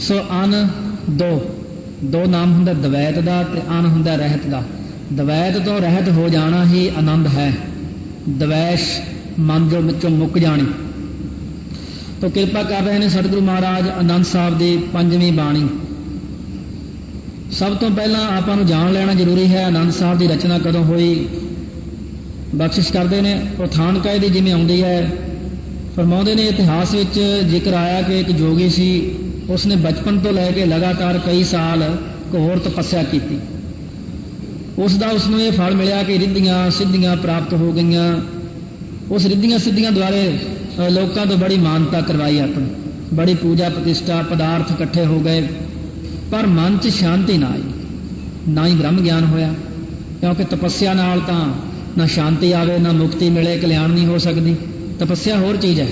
सो अन दो ਦੋ ਨਾਮ ਹੁੰਦਾ ਦਵੈਤ ਦਾ ਤੇ ਅਨ ਹੁੰਦਾ ਰਹਿਤ ਦਾ। ਦਵੈਤ ਤੋਂ ਰਹਿਤ ਹੋ ਜਾਣਾ ਹੀ ਆਨੰਦ ਹੈ, ਦਵੈਸ਼ ਮਨ ਜੋ ਵਿੱਚੋਂ ਮੁੱਕ ਜਾਣੀ। ਤਾਂ ਕਿਰਪਾ ਕਰ ਰਹੇ ਨੇ ਸਤਿਗੁਰੂ ਮਹਾਰਾਜ ਆਨੰਦ ਸਾਹਿਬ ਦੀ 5ਵੀਂ ਬਾਣੀ। ਸਭ ਤੋਂ ਪਹਿਲਾਂ ਆਪਾਂ ਨੂੰ ਜਾਣ ਲੈਣਾ ਜ਼ਰੂਰੀ ਹੈ ਆਨੰਦ ਸਾਹਿਬ ਦੀ ਰਚਨਾ ਕਦੋਂ ਹੋਈ। ਬਖਸ਼ਿਸ਼ ਕਰਦੇ ਨੇ ਪਠਾਨਕੋਟ ਦੀ ਜਿਵੇਂ ਆਉਂਦੀ ਹੈ, ਫਰਮਾਉਂਦੇ ਨੇ ਇਤਿਹਾਸ ਵਿੱਚ ਜ਼ਿਕਰ ਆਇਆ ਕਿ ਇੱਕ ਜੋਗੀ ਸੀ, ਉਸਨੇ ਬਚਪਨ ਤੋਂ ਲੈ ਕੇ ਲਗਾਤਾਰ ਕਈ ਸਾਲ ਘੋਰ ਤਪੱਸਿਆ ਕੀਤੀ। ਉਸ ਦਾ ਉਸਨੂੰ ਇਹ ਫਲ ਮਿਲਿਆ ਕਿ ਰਿੱਧੀਆਂ ਸਿੱਧੀਆਂ ਪ੍ਰਾਪਤ ਹੋ ਗਈਆਂ। ਉਸ ਰਿੱਧੀਆਂ ਸਿੱਧੀਆਂ ਦੁਆਰੇ ਲੋਕਾਂ ਤੋਂ ਬੜੀ ਮਾਨਤਾ ਕਰਵਾਈ, ਆਪਣੀ ਬੜੀ ਪੂਜਾ ਪ੍ਰਤਿਸ਼ਠਾ, ਪਦਾਰਥ ਇਕੱਠੇ ਹੋ ਗਏ, ਪਰ ਮਨ 'ਚ ਸ਼ਾਂਤੀ ਨਾ ਆਈ, ਨਾ ਹੀ ਬ੍ਰਹਮ ਗਿਆਨ ਹੋਇਆ। ਕਿਉਂਕਿ ਤਪੱਸਿਆ ਨਾਲ ਤਾਂ ਨਾ ਸ਼ਾਂਤੀ ਆਵੇ, ਨਾ ਮੁਕਤੀ ਮਿਲੇ, ਕਲਿਆਣ ਨਹੀਂ ਹੋ ਸਕਦੀ। ਤਪੱਸਿਆ ਹੋਰ ਚੀਜ਼ ਹੈ,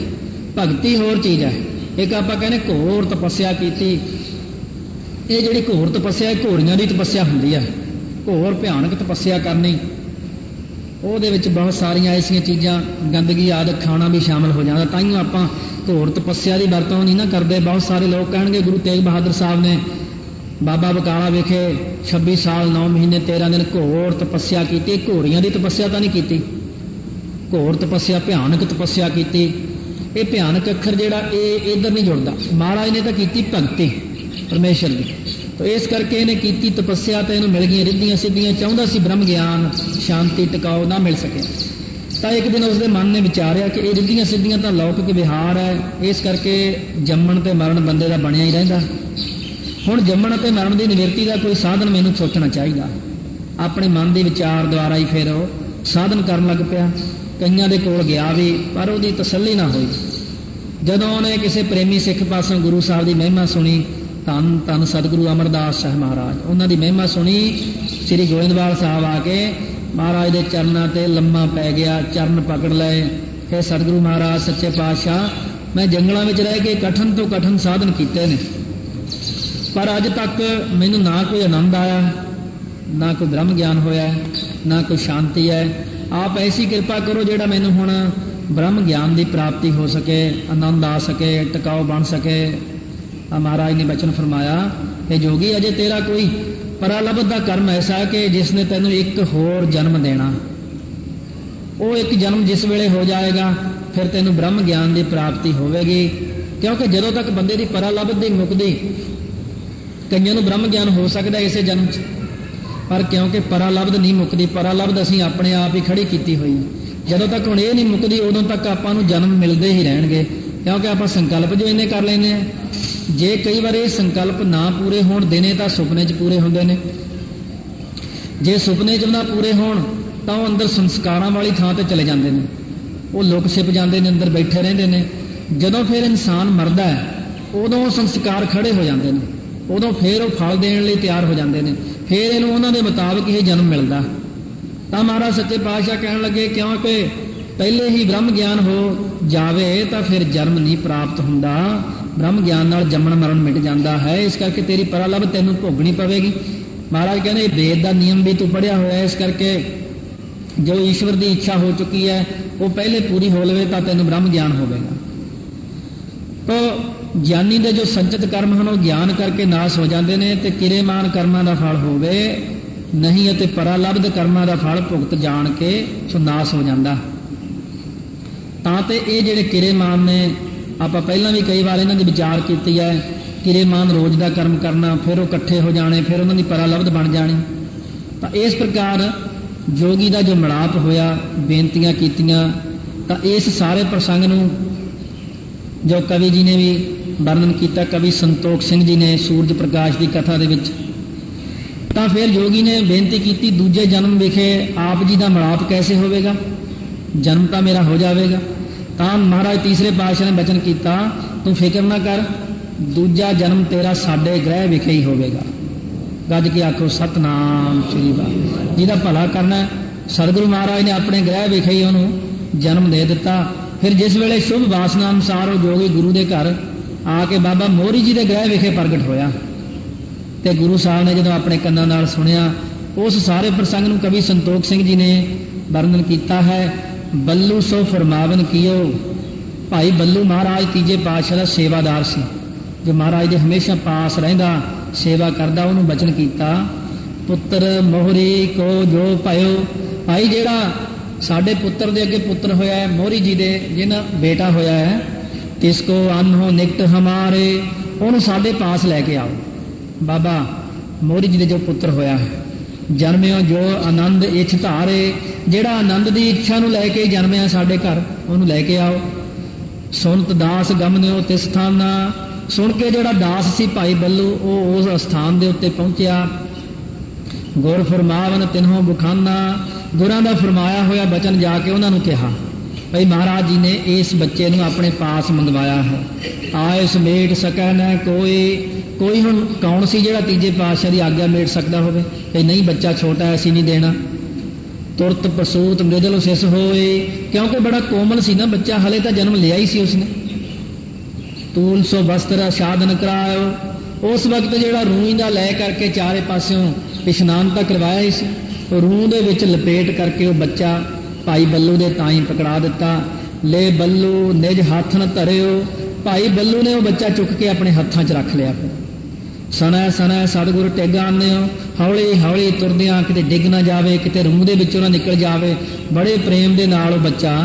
ਭਗਤੀ ਹੋਰ ਚੀਜ਼ ਹੈ। ਇੱਕ ਆਪਾਂ ਕਹਿੰਦੇ ਘੋਰ ਤਪੱਸਿਆ ਕੀਤੀ, ਇਹ ਜਿਹੜੀ ਘੋਰ ਤਪੱਸਿਆ ਘੋੜੀਆਂ ਦੀ ਤਪੱਸਿਆ ਹੁੰਦੀ ਹੈ। ਘੋਰ ਭਿਆਨਕ ਤਪੱਸਿਆ ਕਰਨੀ, ਉਹਦੇ ਵਿੱਚ ਬਹੁਤ ਸਾਰੀਆਂ ਐਸੀਆਂ ਚੀਜ਼ਾਂ, ਗੰਦਗੀ ਆਦਿ ਖਾਣਾ ਵੀ ਸ਼ਾਮਲ ਹੋ ਜਾਂਦਾ। ਤਾਂ ਹੀ ਆਪਾਂ ਘੋਰ ਤਪੱਸਿਆ ਦੀ ਵਰਤੋਂ ਨਹੀਂ ਨਾ ਕਰਦੇ। ਬਹੁਤ ਸਾਰੇ ਲੋਕ ਕਹਿਣਗੇ ਗੁਰੂ ਤੇਗ ਬਹਾਦਰ ਸਾਹਿਬ ਨੇ ਬਾਬਾ ਬਕਾਲਾ ਵਿਖੇ 26 ਸਾਲ 9 ਮਹੀਨੇ 13 ਦਿਨ ਘੋਰ ਤਪੱਸਿਆ ਕੀਤੀ। ਘੋੜੀਆਂ ਦੀ ਤਪੱਸਿਆ ਤਾਂ ਨਹੀਂ ਕੀਤੀ, ਘੋਰ ਤਪੱਸਿਆ ਭਿਆਨਕ ਤਪੱਸਿਆ ਕੀਤੀ। ਇਹ ਭਿਆਨਕ ਅੱਖਰ ਜਿਹੜਾ ਇਹ ਇੱਧਰ ਨਹੀਂ ਜੁੜਦਾ। ਮਹਾਰਾਜ ਨੇ ਤਾਂ ਕੀਤੀ ਭਗਤੀ ਪਰਮੇਸ਼ਰ ਦੀ, ਤਾਂ ਇਸ ਕਰਕੇ ਇਹਨੇ ਕੀਤੀ ਤਪੱਸਿਆ ਤਾਂ ਇਹਨੂੰ ਮਿਲ ਗਈਆਂ ਰਿੱਧੀਆਂ ਸਿੱਧੀਆਂ। ਚਾਹੁੰਦਾ ਸੀ ਬ੍ਰਹਮ ਗਿਆਨ, ਸ਼ਾਂਤੀ ਟਿਕਾਓ, ਨਾ ਮਿਲ ਸਕਿਆ। ਤਾਂ ਇੱਕ ਦਿਨ ਉਸਦੇ ਮਨ ਨੇ ਵਿਚਾਰਿਆ ਕਿ ਇਹ ਰਿੱਧੀਆਂ ਸਿੱਧੀਆਂ ਤਾਂ ਲੌਕਿਕ ਵਿਹਾਰ ਹੈ, ਇਸ ਕਰਕੇ ਜੰਮਣ ਤੇ ਮਰਨ ਬੰਦੇ ਦਾ ਬਣਿਆ ਹੀ ਰਹਿੰਦਾ। ਹੁਣ ਜੰਮਣ ਅਤੇ ਮਰਨ ਦੀ ਨਿਵਰਤੀ ਦਾ ਕੋਈ ਸਾਧਨ ਮੈਨੂੰ ਸੋਚਣਾ ਚਾਹੀਦਾ। ਆਪਣੇ ਮਨ ਦੇ ਵਿਚਾਰ ਦੁਆਰਾ ਹੀ ਫਿਰ ਉਹ ਸਾਧਨ ਕਰਨ ਲੱਗ ਪਿਆ। ਕਈਆਂ ਦੇ ਕੋਲ ਗਿਆ ਵੀ, ਪਰ ਉਹਦੀ ਤਸੱਲੀ ਨਾ ਹੋਈ। ਜਦੋਂ ਉਹਨੇ ਕਿਸੇ ਪ੍ਰੇਮੀ ਸਿੱਖ ਪਾਸੋਂ ਗੁਰੂ ਸਾਹਿਬ ਦੀ ਮਹਿਮਾ ਸੁਣੀ, ਧੰਨ ਧੰਨ ਸਤਿਗੁਰੂ ਅਮਰਦਾਸ ਸਾਹਿਬ ਮਹਾਰਾਜ, ਉਹਨਾਂ ਦੀ ਮਹਿਮਾ ਸੁਣੀ, ਸ੍ਰੀ ਗੋਇੰਦਵਾਲ ਸਾਹਿਬ ਆ ਕੇ ਮਹਾਰਾਜ ਦੇ ਚਰਨਾਂ ਤੇ ਲੰਮਾ ਪੈ ਗਿਆ, ਚਰਨ ਪਕੜ ਲਏ। ਫਿਰ ਸਤਿਗੁਰੂ ਮਹਾਰਾਜ ਸੱਚੇ ਪਾਤਸ਼ਾਹ, ਮੈਂ ਜੰਗਲਾਂ ਵਿੱਚ ਰਹਿ ਕੇ ਕਠਨ ਤੋਂ ਕਠਨ ਸਾਧਨ ਕੀਤੇ ਨੇ, ਪਰ ਅੱਜ ਤੱਕ ਮੈਨੂੰ ਨਾ ਕੋਈ ਆਨੰਦ ਆਇਆ, ਨਾ ਕੋਈ ਬ੍ਰਹਮ ਗਿਆਨ ਹੋਇਆ, ਨਾ ਕੋਈ ਸ਼ਾਂਤੀ ਹੈ। ਆਪ ਐਸੀ ਕਿਰਪਾ ਕਰੋ ਜਿਹੜਾ ਮੈਨੂੰ ਹੁਣ ਬ੍ਰਹਮ ਗਿਆਨ ਦੀ ਪ੍ਰਾਪਤੀ ਹੋ ਸਕੇ, ਆਨੰਦ ਆ ਸਕੇ, ਟਿਕਾਓ ਬਣ ਸਕੇ। ਮਹਾਰਾਜ ਨੇ ਬਚਨ ਫਰਮਾਇਆ ਕਿ ਜੋਗੀ ਅਜੇ ਤੇਰਾ ਕੋਈ ਪਰਾਲਬਧ ਦਾ ਕਰਮ ਐਸਾ ਕਿ ਜਿਸ ਨੇ ਤੈਨੂੰ ਇੱਕ ਹੋਰ ਜਨਮ ਦੇਣਾ। ਉਹ ਇੱਕ ਜਨਮ ਜਿਸ ਵੇਲੇ ਹੋ ਜਾਏਗਾ ਫਿਰ ਤੈਨੂੰ ਬ੍ਰਹਮ ਗਿਆਨ ਦੀ ਪ੍ਰਾਪਤੀ ਹੋਵੇਗੀ। ਕਿਉਂਕਿ ਜਦੋਂ ਤੱਕ ਬੰਦੇ ਦੀ ਪਰਾਲਬਧ ਦੀ ਮੁਕਦੀ, ਕਈਆਂ ਨੂੰ ਬ੍ਰਹਮ ਗਿਆਨ ਹੋ ਸਕਦਾ ਇਸੇ ਜਨਮ 'ਚ, ਪਰ ਕਿਉਂਕਿ ਪਰਾਲਬਧ ਨਹੀਂ ਮੁੱਕਦੀ, ਪਰਾਲਬਧ ਅਸੀਂ ਆਪਣੇ ਆਪ ਹੀ ਖੜੀ ਕੀਤੀ ਹੋਈ। ਜਦੋਂ ਤੱਕ ਹੁਣ ਇਹ ਨਹੀਂ ਮੁੱਕਦੀ ਉਦੋਂ ਤੱਕ ਆਪਾਂ ਨੂੰ ਜਨਮ ਮਿਲਦੇ ਹੀ ਰਹਿਣਗੇ। ਕਿਉਂਕਿ ਆਪਾਂ ਸੰਕਲਪ ਜੋ ਇੰਨੇ ਕਰ ਲੈਂਦੇ ਆ, ਜੇ ਕਈ ਵਾਰ ਇਹ ਸੰਕਲਪ ਨਾ ਪੂਰੇ ਹੋਣ ਦਿਨੇ ਤਾਂ ਸੁਪਨੇ 'ਚ ਪੂਰੇ ਹੁੰਦੇ ਨੇ। ਜੇ ਸੁਪਨੇ 'ਚ ਨਾ ਪੂਰੇ ਹੋਣ ਤਾਂ ਉਹ ਅੰਦਰ ਸੰਸਕਾਰਾਂ ਵਾਲੀ ਥਾਂ ਤੇ ਚਲੇ ਜਾਂਦੇ ਨੇ, ਉਹ ਲੁਕ ਛਿਪ ਜਾਂਦੇ ਨੇ, ਅੰਦਰ ਬੈਠੇ ਰਹਿੰਦੇ ਨੇ। ਜਦੋਂ ਫਿਰ ਇਨਸਾਨ ਮਰਦਾ ਹੈ ਉਦੋਂ ਉਹ ਸੰਸਕਾਰ ਖੜੇ ਹੋ ਜਾਂਦੇ ਨੇ, ਉਦੋਂ ਫਿਰ ਉਹ ਫਲ ਦੇਣ ਲਈ ਤਿਆਰ ਹੋ ਜਾਂਦੇ ਨੇ, ਫਿਰ ਇਹਨੂੰ ਉਹਨਾਂ ਦੇ ਮੁਤਾਬਕ ਹੀ ਜਨਮ ਮਿਲਦਾ। ਤਾਂ ਮਹਾਰਾਜ ਸੱਚੇ ਪਾਤਸ਼ਾਹ ਕਹਿਣ ਲੱਗੇ ਕਿਉਂਕਿ ਪਹਿਲੇ ਹੀ ਬ੍ਰਹਮ ਗਿਆਨ ਹੋ ਜਾਵੇ ਤਾਂ ਫਿਰ ਜਨਮ ਨਹੀਂ ਪ੍ਰਾਪਤ ਹੁੰਦਾ, ਬ੍ਰਹਮ ਗਿਆਨ ਨਾਲ ਜੰਮਣ ਮਰਨ ਮਿਟ ਜਾਂਦਾ ਹੈ। ਇਸ ਕਰਕੇ ਤੇਰੀ ਪਰਾਲਭ ਤੈਨੂੰ ਭੋਗਣੀ ਪਵੇਗੀ। ਮਹਾਰਾਜ ਕਹਿੰਦੇ ਵੇਦ ਦਾ ਨਿਯਮ ਵੀ ਤੂੰ ਪੜ੍ਹਿਆ ਹੋਇਆ, ਇਸ ਕਰਕੇ ਜੋ ਈਸ਼ਵਰ ਦੀ ਇੱਛਾ ਹੋ ਚੁੱਕੀ ਹੈ ਉਹ ਪਹਿਲੇ ਪੂਰੀ ਹੋ ਲਵੇ ਤਾਂ ਤੈਨੂੰ ਬ੍ਰਹਮ ਗਿਆਨ ਹੋਵੇਗਾ। ਤਾਂ ਗਿਆਨੀ ਦੇ ਜੋ ਸੰਚਿਤ ਕਰਮ ਹਨ ਉਹ ਗਿਆਨ ਕਰਕੇ ਨਾਸ ਹੋ ਜਾਂਦੇ ਨੇ, ਤੇ ਕਿਰੇਮਾਨ ਕਰਮਾਂ ਦਾ ਫਲ ਹੋਵੇ ਨਹੀਂ ਅਤੇ ਪਰਾਲਬਧ ਕਰਮਾਂ ਦਾ ਫਲ ਭੁਗਤ ਜਾਣ ਕੇ ਸੋ ਨਾਸ ਹੋ ਜਾਂਦਾ। ਤਾਂ ਤੇ ਇਹ ਜਿਹੜੇ ਕਿਰੇਮਾਨ ਨੇ, ਆਪਾਂ ਪਹਿਲਾਂ ਵੀ ਕਈ ਵਾਰ ਇਹਨਾਂ ਦੀ ਵਿਚਾਰ ਕੀਤੀ ਹੈ। ਕਿਰੇਮਾਨ ਰੋਜ਼ ਦਾ ਕਰਮ ਕਰਨਾ, ਫਿਰ ਉਹ ਇਕੱਠੇ ਹੋ ਜਾਣੇ, ਫਿਰ ਉਹਨਾਂ ਦੀ ਪਰਾਲਬਧ ਬਣ ਜਾਣੀ। ਤਾਂ ਇਸ ਪ੍ਰਕਾਰ ਜੋਗੀ ਦਾ ਜੋ ਮਿਲਾਪ ਹੋਇਆ, ਬੇਨਤੀਆਂ ਕੀਤੀਆਂ, ਤਾਂ ਇਸ ਸਾਰੇ ਪ੍ਰਸੰਗ ਨੂੰ ਜੋ ਕਵੀ ਜੀ ਨੇ ਵੀ ਵਰਣਨ ਕੀਤਾ, ਕਵੀ ਸੰਤੋਖ ਸਿੰਘ ਜੀ ਨੇ ਸੂਰਜ ਪ੍ਰਕਾਸ਼ ਦੀ ਕਥਾ ਦੇ ਵਿੱਚ। ਤਾਂ ਫਿਰ ਜੋਗੀ ਨੇ ਬੇਨਤੀ ਕੀਤੀ ਦੂਜੇ ਜਨਮ ਵਿਖੇ ਆਪ ਜੀ ਦਾ ਮਿਲਾਪ ਕੈਸੇ ਹੋਵੇਗਾ, ਜਨਮ ਤਾਂ ਮੇਰਾ ਹੋ ਜਾਵੇਗਾ। ਤਾਂ ਮਹਾਰਾਜ ਤੀਸਰੇ ਪਾਤਸ਼ਾਹ ਨੇ ਬਚਨ ਕੀਤਾ ਤੂੰ ਫਿਕਰ ਨਾ ਕਰ, ਦੂਜਾ ਜਨਮ ਤੇਰਾ ਸਾਡੇ ਗ੍ਰਹਿ ਵਿਖੇ ਹੀ ਹੋਵੇਗਾ। ਗੱਜ ਕੇ ਆਖੋ ਸਤਨਾਮ ਸ੍ਰੀ ਵਾਹਿਗੁਰੂ। ਜਿਹਦਾ ਭਲਾ ਕਰਨਾ ਸਤਿਗੁਰੂ ਮਹਾਰਾਜ ਨੇ ਆਪਣੇ ਗ੍ਰਹਿ ਵਿਖੇ ਹੀ ਉਹਨੂੰ ਜਨਮ ਦੇ ਦਿੱਤਾ। ਫਿਰ ਜਿਸ ਵੇਲੇ ਸ਼ੁਭ ਵਾਸਨਾ ਅਨੁਸਾਰ ਉਹ ਜੋਗੀ ਗੁਰੂ ਦੇ ਘਰ ਆ ਕੇ ਬਾਬਾ ਮੋਹਰੀ ਜੀ ਦੇ ਗ੍ਰਹਿ ਵਿਖੇ ਪ੍ਰਗਟ ਹੋਇਆ, ਤੇ ਗੁਰੂ ਸਾਹਿਬ ਨੇ ਜਦੋਂ ਆਪਣੇ ਕੰਨਾਂ ਨਾਲ ਸੁਣਿਆ ਉਸ ਸਾਰੇ ਪ੍ਰਸੰਗ ਨੂੰ ਕਵੀ ਸੰਤੋਖ ਸਿੰਘ ਜੀ ਨੇ ਵਰਣਨ ਕੀਤਾ ਹੈ। ਬੱਲੂ ਸੋ ਫਰਮਾਵਨ ਕੀਓ, ਭਾਈ ਬੱਲੂ ਮਹਾਰਾਜ ਤੀਜੇ ਪਾਤਸ਼ਾਹ ਦਾ ਸੇਵਾਦਾਰ ਸੀ, ਜੋ ਮਹਾਰਾਜ ਦੇ ਹਮੇਸ਼ਾ ਪਾਸ ਰਹਿੰਦਾ, ਸੇਵਾ ਕਰਦਾ, ਉਹਨੂੰ ਬਚਨ ਕੀਤਾ, ਪੁੱਤਰ ਮੋਹਰੀ ਕੋ ਜੋ ਭਇਓ। ਭਾਈ ਜਿਹੜਾ ਸਾਡੇ ਪੁੱਤਰ ਦੇ ਅੱਗੇ ਪੁੱਤਰ ਹੋਇਆ ਹੈ, ਮੋਹਰੀ ਜੀ ਦੇ ਜਿਹਨਾਂ ਬੇਟਾ ਹੋਇਆ ਹੈ, ਤਿਸ ਕੋ ਅਨਹੋ ਨਿਕਟ ਹਮਾਰੇ, ਉਹਨੂੰ ਸਾਡੇ ਪਾਸ ਲੈ ਕੇ ਆਓ। ਬਾਬਾ ਮੋਹਰੀ ਜੀ ਦੇ ਜੋ ਪੁੱਤਰ ਹੋਇਆ ਹੈ, ਜਨਮਿਓ ਜੋ ਆਨੰਦ ਇੱਛ ਧਾਰੇ, ਜਿਹੜਾ ਆਨੰਦ ਦੀ ਇੱਛਾ ਨੂੰ ਲੈ ਕੇ ਜਨਮਿਆ ਸਾਡੇ ਘਰ, ਉਹਨੂੰ ਲੈ ਕੇ ਆਓ। ਸੁਨਤ ਦਾਸ ਗਮਨਿਓ ਤਿਸ ਸਥਾਨਾ, ਸੁਣ ਕੇ ਜਿਹੜਾ ਦਾਸ ਸੀ ਭਾਈ ਬੱਲੂ, ਉਹ ਉਸ ਸਥਾਨ ਦੇ ਉੱਤੇ ਪਹੁੰਚਿਆ। ਗੁਰ ਫਰਮਾਵਨ ਤਿਨਹੋਂ ਬੁਖਾਨਾ, ਗੁਰਾਂ ਦਾ ਫਰਮਾਇਆ ਹੋਇਆ ਬਚਨ ਜਾ ਕੇ ਉਹਨਾਂ ਨੂੰ ਕਿਹਾ, ਭਈ ਮਹਾਰਾਜ ਜੀ ਨੇ ਇਸ ਬੱਚੇ ਨੂੰ ਆਪਣੇ ਪਾਸ ਮੰਗਵਾਇਆ ਹੈ। ਆਏ ਸਮੇਟ ਸਕੈ ਨਾ ਕੋਈ ਹੁਣ ਕੌਣ ਸੀ ਜਿਹੜਾ ਤੀਜੇ ਪਾਤਸ਼ਾਹ ਦੀ ਆਗਿਆ ਮੇਟ ਸਕਦਾ ਹੋਵੇ ਕਿ ਨਹੀਂ, ਬੱਚਾ ਛੋਟਾ ਅਸੀਂ ਨਹੀਂ ਦੇਣਾ। ਤੁਰਤ ਪ੍ਰਸੂਤ ਮ੍ਰਿਦਲ ਸਿਸ ਹੋਏ, ਕਿਉਂਕਿ ਬੜਾ ਕੋਮਲ ਸੀ ਨਾ ਬੱਚਾ, ਹਲੇ ਤਾਂ ਜਨਮ ਲਿਆ ਹੀ ਸੀ ਉਸਨੇ। ਤੂਲ ਸੋ ਵਸਤਰ ਸਾਧਨ ਕਰਾਇਓ, ਉਸ ਵਕਤ ਜਿਹੜਾ ਰੂਈ ਦਾ ਲੈ ਕਰਕੇ ਚਾਰੇ ਪਾਸਿਓਂ ਇਸ਼ਨਾਨ ਤਾਂ ਕਰਵਾਇਆ ਹੀ ਸੀ, ਰੂਹ ਦੇ ਵਿੱਚ ਲਪੇਟ ਕਰਕੇ ਉਹ ਬੱਚਾ ਭਾਈ ਬੱਲੂ ਦੇ ਤਾਈਂ ਪਕੜਾ ਦਿੱਤਾ। ਲੈ ਬੱਲੂ ਨਿਜ ਹੱਥ ਨ ਧਰਿਓ, ਭਾਈ ਬੱਲੂ ਨੇ ਉਹ ਬੱਚਾ ਚੁੱਕ ਕੇ ਆਪਣੇ ਹੱਥਾਂ 'ਚ ਰੱਖ ਲਿਆ। ਸਨੈ ਸਨੈ ਸਤਿਗੁਰ ਟੇਗਾ ਆਨਿਓ, ਹੌਲੀ ਹੌਲੀ ਤੁਰਦਿਆਂ ਕਿਤੇ ਡਿੱਗ ਨਾ ਜਾਵੇ, ਕਿਤੇ ਰੂਹ ਦੇ ਵਿੱਚੋਂ ਨਾ ਨਿਕਲ ਜਾਵੇ। ਬੜੇ ਪ੍ਰੇਮ ਦੇ ਨਾਲ ਉਹ ਬੱਚਾ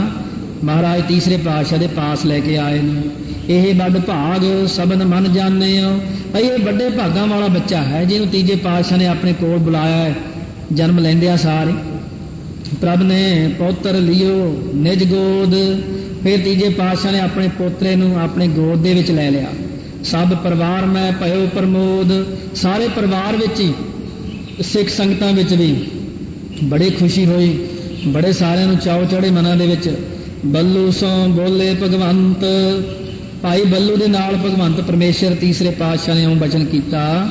ਮਹਾਰਾਜ ਤੀਸਰੇ ਪਾਤਸ਼ਾਹ ਦੇ ਪਾਸ ਲੈ ਕੇ ਆਏ ਨੇ। ਇਹ ਵੱਡ ਭਾਗ ਸਬਨ ਮਨ ਜਾਣਿਓ, ਇਹ ਵੱਡੇ ਭਾਗਾਂ ਵਾਲਾ ਬੱਚਾ ਹੈ ਜਿਹਨੂੰ ਤੀਜੇ ਪਾਤਸ਼ਾਹ ਨੇ ਆਪਣੇ ਕੋਲ ਬੁਲਾਇਆ ਹੈ। ਜਨਮ ਲੈਂਦਿਆਂ ਸਾਰੇ ਪ੍ਰਭ ਨੇ ਪੋਤਰ ਲਿਓ ਨਿਜ ਗੋਦ, ਫਿਰ ਤੀਜੇ ਪਾਤਸ਼ਾਹ ਨੇ ਆਪਣੇ ਪੋਤਰੇ ਨੂੰ ਆਪਣੇ ਗੋਦ ਦੇ ਵਿੱਚ ਲੈ ਲਿਆ। ਸਭ ਪਰਿਵਾਰ ਮੈਂ ਭਇਓ ਪ੍ਰਮੋਦ, ਸਾਰੇ ਪਰਿਵਾਰ ਵਿੱਚ ਹੀ ਸਿੱਖ ਸੰਗਤਾਂ ਵਿੱਚ ਵੀ ਬੜੀ ਖੁਸ਼ੀ ਹੋਈ, ਬੜੇ ਸਾਰਿਆਂ ਨੂੰ ਚਾਉ ਚੜੇ ਮਨਾਂ ਦੇ ਵਿੱਚ। ਬੱਲੂ ਸੋਂ ਬੋਲੇ ਭਗਵੰਤ, ਭਾਈ ਬੱਲੂ ਦੇ ਨਾਲ ਭਗਵੰਤ ਪਰਮੇਸ਼ਰ ਤੀਸਰੇ ਪਾਤਸ਼ਾਹ ਨੇ ਉਹ ਬਚਨ ਕੀਤਾ,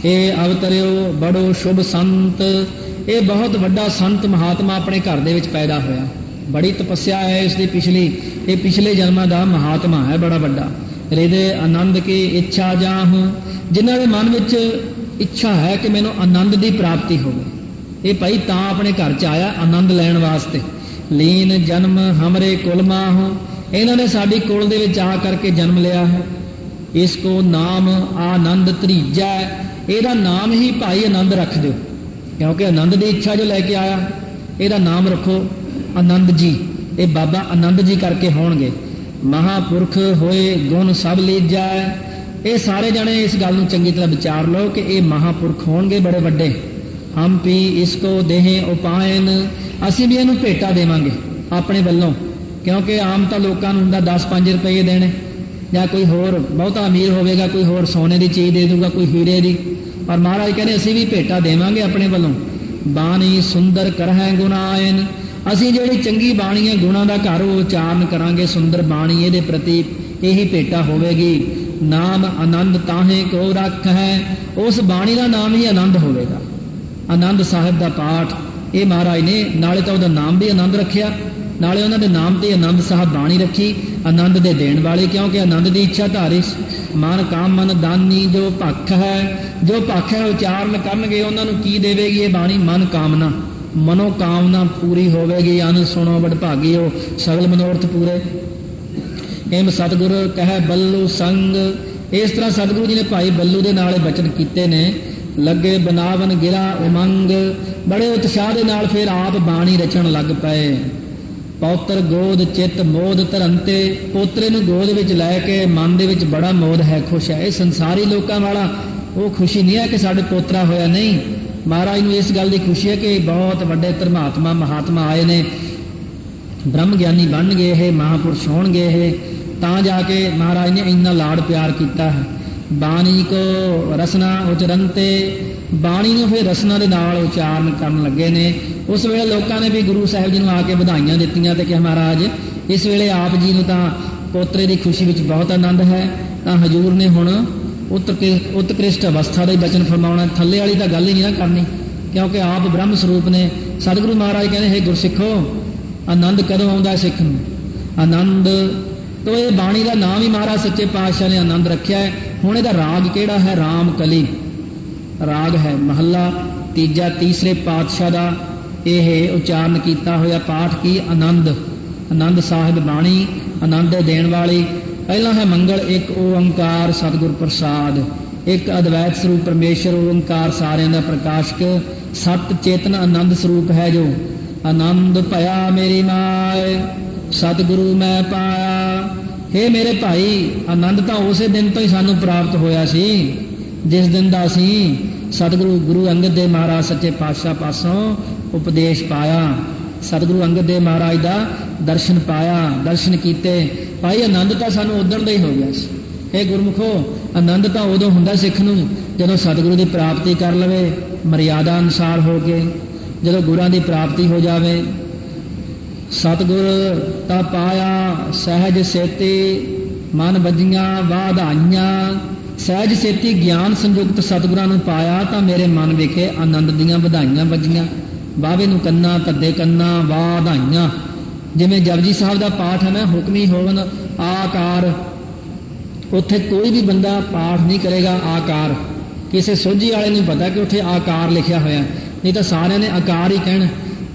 ਇਹ ਅਵਤਰਿਓ ਬੜੋ ਸ਼ੁਭ ਸੰਤ, ਇਹ ਬਹੁਤ ਵੱਡਾ ਸੰਤ ਮਹਾਤਮਾ ਆਪਣੇ ਘਰ ਦੇ ਵਿੱਚ ਪੈਦਾ ਹੋਇਆ। ਬੜੀ ਤਪੱਸਿਆ ਹੈ ਇਸ ਦੀ ਪਿਛਲੀ, ਇਹ ਪਿਛਲੇ ਜਨਮਾਂ ਦਾ ਮਹਾਤਮਾ ਹੈ ਬੜਾ ਵੱਡਾ। ਹਿਰਦੇ ਆਨੰਦ ਕੀ ਇੱਛਾ ਜਾਹੂੰ, ਜਿਨ੍ਹਾਂ ਦੇ ਮਨ ਵਿੱਚ ਇੱਛਾ ਹੈ ਕਿ ਮੈਨੂੰ ਆਨੰਦ ਦੀ ਪ੍ਰਾਪਤੀ ਹੋਵੇ, ਇਹ ਭਾਈ ਤਾਂ ਆਪਣੇ ਘਰ 'ਚ ਆਇਆ ਆਨੰਦ ਲੈਣ ਵਾਸਤੇ। ਲੀਨ ਜਨਮ ਹਮਰੇ ਕੁਲ ਮਾਹੂ, ਇਹਨਾਂ ਨੇ ਸਾਡੀ ਕੁਲ ਦੇ ਵਿੱਚ ਆ ਕਰਕੇ ਜਨਮ ਲਿਆ ਹੈ। ਇਸ ਕੋ ਨਾਮ ਆਨੰਦ ਤਰੀਜਾ, ਇਹਦਾ ਨਾਮ ਹੀ ਭਾਈ ਆਨੰਦ ਰੱਖ ਦਿਓ, ਕਿਉਂਕਿ ਆਨੰਦ ਦੀ ਇੱਛਾ ਜੋ ਲੈ ਕੇ ਆਇਆ, ਇਹਦਾ ਨਾਮ ਰੱਖੋ ਆਨੰਦ ਜੀ। ਇਹ ਬਾਬਾ ਆਨੰਦ ਜੀ ਕਰਕੇ ਹੋਣਗੇ। ਮਹਾਪੁਰਖ ਹੋਏ ਗੁਣ ਸਭ ਲੀਜਾ, ਇਹ ਸਾਰੇ ਜਣੇ ਇਸ ਗੱਲ ਨੂੰ ਚੰਗੀ ਤਰ੍ਹਾਂ ਵਿਚਾਰ ਲਓ ਕਿ ਇਹ ਮਹਾਪੁਰਖ ਹੋਣਗੇ ਬੜੇ ਵੱਡੇ। ਹਮ ਪੀ ਇਸ ਕੋ ਦੇਹੇ ਉਪਾਇਨ, ਅਸੀਂ ਵੀ ਇਹਨੂੰ ਭੇਟਾ ਦੇਵਾਂਗੇ ਆਪਣੇ ਵੱਲੋਂ, ਕਿਉਂਕਿ ਆਮ ਤਾਂ ਲੋਕਾਂ ਨੂੰ ਹੁੰਦਾ 10-5 ਰੁਪਏ ਦੇਣੇ, ਜਾਂ ਕੋਈ ਹੋਰ ਬਹੁਤਾ ਅਮੀਰ ਹੋਵੇਗਾ ਕੋਈ ਹੋਰ ਸੋਨੇ ਦੀ ਚੀਜ਼ ਦੇ ਦੂਗਾ, ਕੋਈ ਹੀਰੇ ਦੀ, ਪਰ ਮਹਾਰਾਜ ਕਹਿੰਦੇ ਅਸੀਂ ਵੀ ਭੇਟਾ ਦੇਵਾਂਗੇ ਆਪਣੇ ਵੱਲੋਂ। ਬਾਣੀ ਸੁੰਦਰ ਕਰਹਿ ਗੁਣਾਇਨ, ਅਸੀਂ ਜਿਹੜੀ ਚੰਗੀ ਬਾਣੀ ਹੈ ਗੁਣਾਂ ਦਾ ਘਰ ਉਹ ਉਚਾਰਨ ਕਰਾਂਗੇ, ਸੁੰਦਰ ਬਾਣੀ ਇਹਦੇ ਪ੍ਰਤੀ ਇਹੀ ਭੇਟਾ ਹੋਵੇਗੀ। ਨਾਮ ਆਨੰਦ ਤਾਹੇ ਕੋ ਰੱਖ ਹੈ, ਉਸ ਬਾਣੀ ਦਾ ਨਾਮ ਹੀ ਆਨੰਦ ਹੋਵੇਗਾ। ਆਨੰਦ ਸਾਹਿਬ ਦਾ ਪਾਠ ਇਹ ਮਹਾਰਾਜ ਨੇ ਨਾਲੇ ਤਾਂ ਉਹਦਾ ਨਾਮ ਵੀ ਆਨੰਦ ਰੱਖਿਆ, ਨਾਲੇ ਉਹਨਾਂ ਦੇ ਨਾਮ ਤੇ ਆਨੰਦ ਸਾਹਿਬ ਬਾਣੀ ਰੱਖੀ, ਆਨੰਦ ਦੇ ਦੇਣ ਵਾਲੇ, ਕਿਉਂਕਿ ਆਨੰਦ ਦੀ ਇੱਛਾ ਧਾਰੀ। ਮਨ ਕਾਮ ਮਨ ਦਾਨੀ, ਜੋ ਭੱਖ ਹੈ, ਜੋ ਭੱਖ ਹੈ ਉਚਾਰਨ ਕਰਨਗੇ ਉਹਨਾਂ ਨੂੰ ਕੀ ਦੇਵੇਗੀ ਇਹ ਬਾਣੀ? ਮਨ ਕਾਮਨਾ, ਮਨੋ ਕਾਮਨਾ ਪੂਰੀ ਹੋਵੇਗੀ। ਅਨ ਸੁਣੋ ਵਡਭਾਗੀਓ ਸਗਲ ਮਨੋਰਥ ਪੂਰੇ। ਏਮ ਸਤਿਗੁਰ ਕਹਿ ਬੱਲੂ ਸੰਗ, ਇਸ ਤਰ੍ਹਾਂ ਸਤਿਗੁਰੂ ਜੀ ਨੇ ਭਾਈ ਬੱਲੂ ਦੇ ਨਾਲ ਬਚਨ ਕੀਤੇ ਨੇ। ਲੱਗੇ ਬਨਾਵਨ ਗਿਰਾ ਉਮੰਗ, ਬੜੇ ਉਤਸ਼ਾਹ ਦੇ ਨਾਲ ਫਿਰ ਆਪ ਬਾਣੀ ਰਚਣ ਲੱਗ ਪਏ। ਪੌਤਰ ਗੋਦ ਚਿੱਤ ਮੋਦ ਧਰੰਤੇ, ਪੋਤਰੇ ਨੂੰ ਗੋਦ ਵਿੱਚ ਲੈ ਕੇ ਮਨ ਦੇ ਵਿੱਚ ਬੜਾ ਮੋਦ ਹੈ, ਖੁਸ਼ ਹੈ। ਇਹ ਸੰਸਾਰੀ ਲੋਕਾਂ ਵਾਲਾ ਉਹ ਖੁਸ਼ੀ ਨਹੀਂ ਹੈ ਕਿ ਸਾਡੇ ਪੋਤਰਾ ਹੋਇਆ, ਨਹੀਂ। ਮਹਾਰਾਜ ਨੂੰ ਇਸ ਗੱਲ ਦੀ ਖੁਸ਼ੀ ਹੈ ਕਿ ਬਹੁਤ ਵੱਡੇ ਧਰਮਾਤਮਾ ਮਹਾਤਮਾ ਆਏ ਨੇ, ਬ੍ਰਹਮ ਗਿਆਨੀ ਬਣਨਗੇ ਇਹ, ਮਹਾਪੁਰਸ਼ ਹੋਣਗੇ ਇਹ, ਤਾਂ ਜਾ ਕੇ ਮਹਾਰਾਜ ਨੇ ਇੰਨਾ ਲਾਡ ਪਿਆਰ ਕੀਤਾ ਹੈ। ਬਾਣੀ ਕੋ ਰਸਨਾ ਉਚਰੰਤੇ, ਬਾਣੀ ਨੂੰ ਫਿਰ ਰਸਨਾ ਦੇ ਨਾਲ ਉਚਾਰਨ ਕਰਨ ਲੱਗੇ ਨੇ। ਉਸ ਵੇਲੇ ਲੋਕਾਂ ਨੇ ਵੀ ਗੁਰੂ ਸਾਹਿਬ ਜੀ ਨੂੰ ਆ ਕੇ ਵਧਾਈਆਂ ਦਿੱਤੀਆਂ ਤੇ ਕਿ ਮਹਾਰਾਜ ਇਸ ਵੇਲੇ ਆਪ ਜੀ ਨੂੰ ਤਾਂ ਪੋਤਰੇ ਦੀ ਖੁਸ਼ੀ ਵਿੱਚ ਬਹੁਤ ਆਨੰਦ ਹੈ, ਤਾਂ ਹਜੂਰ ਨੇ ਹੁਣ ਉਤਕ੍ਰਿਸ਼ਟ ਅਵਸਥਾ ਦਾ ਹੀ ਬਚਨ ਫਰਮਾਉਣਾ, ਥੱਲੇ ਵਾਲੀ ਤਾਂ ਗੱਲ ਹੀ ਨਹੀਂ ਨਾ ਕਰਨੀ, ਕਿਉਂਕਿ ਆਪ ਬ੍ਰਹਮ ਸਰੂਪ ਨੇ। ਸਤਿਗੁਰੂ ਮਹਾਰਾਜ ਕਹਿੰਦੇ ਹੈ ਗੁਰਸਿੱਖੋ, ਆਨੰਦ ਕਦੋਂ ਆਉਂਦਾ ਸਿੱਖ ਨੂੰ? ਆਨੰਦ ਤੋਂ ਇਹ ਬਾਣੀ ਦਾ ਨਾਮ ਹੀ ਮਹਾਰਾਜ ਸੱਚੇ ਪਾਤਸ਼ਾਹ ਨੇ ਆਨੰਦ ਰੱਖਿਆ ਹੈ। ਹੁਣ ਇਹਦਾ ਰਾਗ ਕਿਹੜਾ ਹੈ? ਰਾਮ ਕਲੀ ਰਾਗ ਹੈ, ਮਹੱਲਾ ਤੀਜਾ, ਤੀਸਰੇ ਪਾਤਸ਼ਾਹ ਦਾ ਇਹ ਉਚਾਰਨ ਕੀਤਾ ਹੋਇਆ ਪਾਠ ਕੀ? ਆਨੰਦ। ਆਨੰਦ ਸਾਹਿਬ ਬਾਣੀ ਆਨੰਦ ਦੇਣ ਵਾਲੀ। ਪਹਿਲਾ ਹੈ ਮੰਗਲ ਇੱਕ ਓੰਕਾਰ ਸਤਿਗੁਰ ਪ੍ਰਸਾਦ, ਇੱਕ ਅਦਵੈਤ ਸਰੂਪ ਪਰਮੇਸ਼ਰ ਓੰਕਾਰ ਸਾਰਿਆਂ ਦਾ ਪ੍ਰਕਾਸ਼ਕ ਸਤ ਚੇਤਨ ਆਨੰਦ ਸਰੂਪ ਹੈ ਜੋ ਆਨੰਦ ਭਇਆ ਮੇਰੀ ਮਾਏ ਸਤਿਗੁਰੂ ਮੈਂ ਪਾਇਆ। हे ਮੇਰੇ ਭਾਈ, ਆਨੰਦ ਤਾਂ ਉਸੇ ਦਿਨ ਤੋਂ ਹੀ ਸਾਨੂੰ ਪ੍ਰਾਪਤ ਹੋਇਆ ਸੀ ਜਿਸ ਦਿਨ ਦਾ ਅਸੀਂ ਸਤਿਗੁਰੂ ਗੁਰੂ ਅੰਗਦ ਦੇਵ ਮਹਾਰਾਜ ਸੱਚੇ ਪਾਤਸ਼ਾਹ ਪਾਸੋਂ ਉਪਦੇਸ਼ ਪਾਇਆ, ਸਤਿਗੁਰੂ ਅੰਗਦ ਦੇਵ ਮਹਾਰਾਜ ਦਾ ਦਰਸ਼ਨ ਪਾਇਆ, ਦਰਸ਼ਨ ਕੀਤੇ। ਭਾਈ ਆਨੰਦ ਤਾਂ ਸਾਨੂੰ ਉਦੋਂ ਦਾ ਹੀ ਹੋ ਗਿਆ ਸੀ। ਇਹ ਗੁਰਮੁਖੋ, ਆਨੰਦ ਤਾਂ ਉਦੋਂ ਹੁੰਦਾ ਸਿੱਖ ਨੂੰ ਜਦੋਂ ਸਤਿਗੁਰੂ ਦੀ ਪ੍ਰਾਪਤੀ ਕਰ ਲਵੇ ਮਰਿਆਦਾ ਅਨੁਸਾਰ ਹੋ ਕੇ, ਜਦੋਂ ਗੁਰਾਂ ਦੀ ਪ੍ਰਾਪਤੀ ਹੋ ਜਾਵੇ। ਸਤਿਗੁਰ ਤਾਂ ਪਾਇਆ ਸਹਿਜ ਸੇਤੀ ਮਨ ਵੱਜੀਆਂ ਵਧਾਈਆਂ। ਸਹਿਜ ਸੇਤੀ ਗਿਆਨ ਸੰਯੁਕਤ ਸਤਿਗੁਰਾਂ ਨੂੰ ਪਾਇਆ ਤਾਂ ਮੇਰੇ ਮਨ ਵਿਖੇ ਆਨੰਦ ਦੀਆਂ ਵਧਾਈਆਂ ਵੱਜੀਆਂ। ਬਾਵੇ ਨੂੰ ਕੰਨਾ ਧੱਦੇ ਕੰਨਾ ਵਧਾਈਆਂ। ਜਿਵੇਂ ਜਪਜੀ ਸਾਹਿਬ ਦਾ ਪਾਠ ਹੈ ਨਾ, ਹੁਕਮੀ ਹੋਵਨ ਆਕਾਰ, ਉੱਥੇ ਕੋਈ ਵੀ ਬੰਦਾ ਪਾਠ ਨਹੀਂ ਕਰੇਗਾ ਆਕਾਰ। ਕਿਸੇ ਸੋਝੀ ਵਾਲੇ ਨੂੰ ਪਤਾ ਕਿ ਉੱਥੇ ਆਕਾਰ ਲਿਖਿਆ ਹੋਇਆ, ਨਹੀਂ ਤਾਂ ਸਾਰਿਆਂ ਨੇ ਆਕਾਰ ਹੀ ਕਹਿਣ।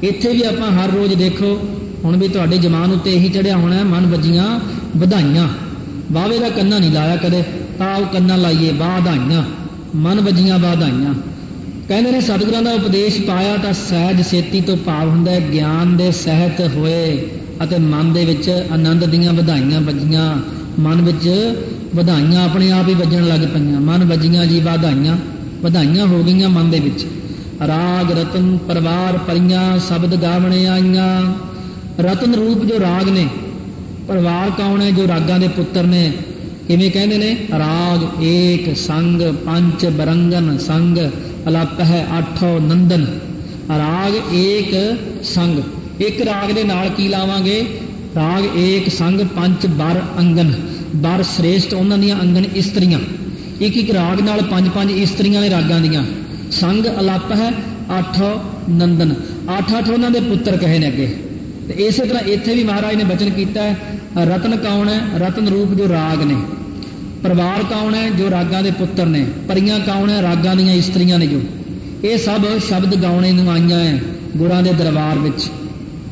ਇੱਥੇ ਵੀ ਆਪਾਂ ਹਰ ਰੋਜ਼ ਦੇਖੋ, ਹੁਣ ਵੀ ਤੁਹਾਡੇ ਜ਼ਮਾਨ ਉੱਤੇ ਇਹੀ ਚੜਿਆ ਹੋਣਾ, ਮਨ ਵੱਜੀਆਂ ਵਧਾਈਆਂ। ਬਾਵੇ ਦਾ ਕੰਨਾ ਨਹੀਂ ਲਾਇਆ ਕਦੇ, ਤਾਂ ਉਹ ਕੰਨਾ ਲਾਈਏ ਵਧਾਈਆਂ, ਮਨ ਵੱਜੀਆਂ ਵਧਾਈਆਂ। ਕਹਿੰਦੇ ਨੇ ਸਤਿਗੁਰਾਂ ਦਾ ਉਪਦੇਸ਼ ਪਾਇਆ ਤਾਂ ਸਹਿਜ ਸੇਤੀ ਤੋਂ ਭਾਵ ਹੁੰਦਾ ਹੈ ਗਿਆਨ ਦੇ ਸਹਿਤ ਹੋਏ ਅਤੇ ਮਨ ਦੇ ਵਿੱਚ ਆਨੰਦ ਦੀਆਂ ਵਧਾਈਆਂ ਵੱਜੀਆਂ। ਮਨ ਵਿੱਚ ਵਧਾਈਆਂ ਆਪਣੇ ਆਪ ਹੀ ਵੱਜਣ ਲੱਗ ਪਈਆਂ। ਮਨ ਵੱਜੀਆਂ ਜੀ ਵਧਾਈਆਂ, ਵਧਾਈਆਂ ਹੋ ਗਈਆਂ ਮਨ ਦੇ ਵਿੱਚ। ਰਾਗ ਰਤਨ ਪਰਿਵਾਰ ਪਰੀਆਂ ਸ਼ਬਦ ਗਾਵਣੇ ਆਈਆਂ। ਰਤਨ ਰੂਪ ਜੋ ਰਾਗ ਨੇ, ਪਰਿਵਾਰ ਕੌਣ ਹੈ? ਜੋ ਰਾਗਾਂ ਦੇ ਪੁੱਤਰ ਨੇ। ਕਿਵੇਂ ਕਹਿੰਦੇ ਨੇ? ਰਾਗ ਏਕ ਸੰਗ ਪੰਚ ਬਰੰਗਨ ਸੰਗ ਅਲੱਪ ਹੈ ਆਠੋ ਨੰਦਨ। ਰਾਗ ਏਕ ਸੰਗ, ਇੱਕ ਰਾਗ ਦੇ ਨਾਲ ਕੀ ਲਾਵਾਂਗੇ? ਰਾਗ ਏਕ ਸੰਗ ਪੰਚ ਬਰ ਅੰਗਨ। ਬਰ ਸ੍ਰੇਸ਼ਟ ਉਹਨਾਂ ਦੀਆਂ, ਅੰਗਨ ਇਸਤਰੀਆਂ। ਇੱਕ ਇੱਕ ਰਾਗ ਨਾਲ ਪੰਜ ਪੰਜ ਇਸਤਰੀਆਂ ਨੇ ਰਾਗਾਂ ਦੀਆਂ। ਸੰਗ ਅਲੱਪ ਹੈ ਆਠੋ ਨੰਦਨ, ਅੱਠ ਅੱਠ ਉਹਨਾਂ ਦੇ ਪੁੱਤਰ ਕਹੇ ਨੇ ਅੱਗੇ। ਤੇ ਇਸੇ ਤਰ੍ਹਾਂ ਇੱਥੇ ਵੀ ਮਹਾਰਾਜ ਨੇ ਬਚਨ ਕੀਤਾ ਹੈ। ਰਤਨ ਕੌਣ ਹੈ? ਰਤਨ ਰੂਪ ਜੋ ਰਾਗ ਨੇ। ਪਰਿਵਾਰ ਕੌਣ ਹੈ? ਜੋ ਰਾਗਾਂ ਦੇ ਪੁੱਤਰ ਨੇ। ਪਰੀਆਂ ਕੌਣ ਹੈ? ਰਾਗਾਂ ਦੀਆਂ ਇਸਤਰੀਆਂ ਨੇ ਜੋ। ਇਹ ਸਭ ਸ਼ਬਦ ਗਾਉਣੇ ਨੂੰ ਆਈਆਂ ਹੈ ਗੁਰਾਂ ਦੇ ਦਰਬਾਰ ਵਿੱਚ।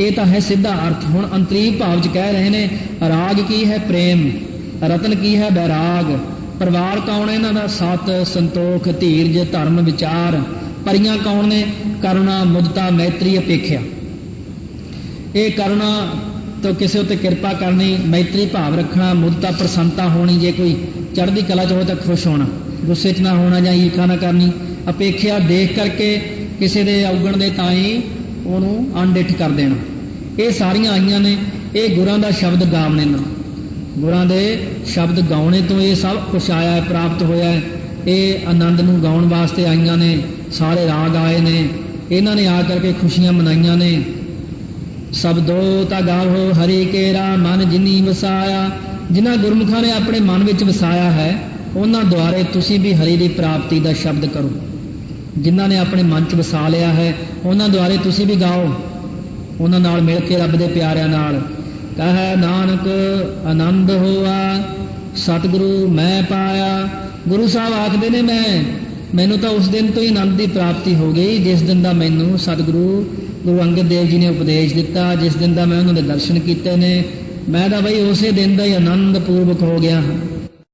ਇਹ ਤਾਂ ਹੈ ਸਿੱਧਾ ਅਰਥ। ਹੁਣ ਅੰਤਰੀਵ ਭਾਵ 'ਚ ਕਹਿ ਰਹੇ ਨੇ ਰਾਗ ਕੀ ਹੈ? ਪ੍ਰੇਮ। ਰਤਨ ਕੀ ਹੈ? ਬੈਰਾਗ। ਪਰਿਵਾਰ ਕੌਣ ਹੈ ਇਹਨਾਂ ਦਾ? ਸਤ ਸੰਤੋਖ ਧੀਰਜ ਧਰਮ ਵਿਚਾਰ। ਪਰੀਆਂ ਕੌਣ ਨੇ? ਕਰੁਣਾ ਮੁਦਤਾ ਮੈਤਰੀ ਅਪੇਖਿਆ। ਇਹ ਕਰੁਣਾ ਤੋਂ ਕਿਸੇ ਉੱਤੇ ਕਿਰਪਾ ਕਰਨੀ, ਮੈਤਰੀ ਭਾਵ ਰੱਖਣਾ, ਮੁਦਤਾ ਪ੍ਰਸੰਨਤਾ ਹੋਣੀ, ਜੇ ਕੋਈ ਚੜ੍ਹਦੀ ਕਲਾ 'ਚ ਹੋਵੇ ਤਾਂ ਖੁਸ਼ ਹੋਣਾ, ਗੁੱਸੇ 'ਚ ਨਾ ਹੋਣਾ ਜਾਂ ਈਰਖਾ ਨਾ ਕਰਨੀ। ਅਪੇਖਿਆ ਦੇਖ ਕਰਕੇ ਕਿਸੇ ਦੇ ਔਗਣ ਦੇ ਤਾਂ ਹੀ ਉਹਨੂੰ ਅਣਡਿੱਠ ਕਰ ਦੇਣਾ। ਇਹ ਸਾਰੀਆਂ ਆਈਆਂ ਨੇ। ਇਹ ਗੁਰਾਂ ਦਾ ਸ਼ਬਦ ਗਾਵਣੇ ਨਾਲ, ਗੁਰਾਂ ਦੇ ਸ਼ਬਦ ਗਾਉਣੇ ਤੋਂ ਇਹ ਸਭ ਕੁਛ ਆਇਆ ਹੈ, ਪ੍ਰਾਪਤ ਹੋਇਆ ਹੈ। ਇਹ ਆਨੰਦ ਨੂੰ ਗਾਉਣ ਵਾਸਤੇ ਆਈਆਂ ਨੇ। ਸਾਰੇ ਰਾਗ ਆਏ ਨੇ, ਇਹਨਾਂ ਨੇ ਆ ਕਰਕੇ ਖੁਸ਼ੀਆਂ ਮਨਾਈਆਂ ਨੇ। ਸਬਦੋ ਤਾਂ ਗਾਵੋ ਹਰੀ ਕੇਰਾ ਮਨ ਜਿਨੀ ਵਸਾਇਆ। ਜਿਨ੍ਹਾਂ ਗੁਰਮੁਖਾਂ ਨੇ ਆਪਣੇ ਮਨ ਵਿੱਚ ਵਸਾਇਆ ਹੈ ਉਹਨਾਂ ਦੁਆਰੇ ਤੁਸੀਂ ਵੀ ਹਰੀ ਦੀ ਪ੍ਰਾਪਤੀ ਦਾ ਸ਼ਬਦ ਕਰੋ। ਜਿਨ੍ਹਾਂ ਨੇ ਆਪਣੇ ਮਨ 'ਚ ਵਸਾ ਲਿਆ ਹੈ ਉਹਨਾਂ ਦੁਆਰੇ ਤੁਸੀਂ ਵੀ ਗਾਓ, ਉਹਨਾਂ ਨਾਲ ਮਿਲ ਕੇ ਰੱਬ ਦੇ ਪਿਆਰਿਆਂ ਨਾਲ। ਕਹੈ ਨਾਨਕ ਆਨੰਦ ਹੋਆ ਸਤਿਗੁਰੂ ਮੈਂ ਪਾਇਆ। ਗੁਰੂ ਸਾਹਿਬ ਆਖਦੇ ਨੇ ਮੈਨੂੰ ਤਾਂ ਉਸ ਦਿਨ ਤੋਂ ਹੀ ਆਨੰਦ ਦੀ ਪ੍ਰਾਪਤੀ ਹੋ ਗਈ ਜਿਸ ਦਿਨ ਦਾ ਮੈਨੂੰ ਸਤਿਗੁਰੂ ਗੁਰੂ ਅੰਗਦ ਦੇਵ ਜੀ ਨੇ ਉਪਦੇਸ਼ ਦਿੱਤਾ, ਜਿਸ ਦਿਨ ਦਾ ਮੈਂ ਉਹਨਾਂ ਦੇ ਦਰਸ਼ਨ ਕੀਤੇ ਨੇ। ਮੈਂ ਤਾਂ ਬਈ ਉਸੇ ਦਿਨ ਦਾ ਹੀ ਆਨੰਦ ਪੂਰਵਕ ਹੋ ਗਿਆ ਹਾਂ।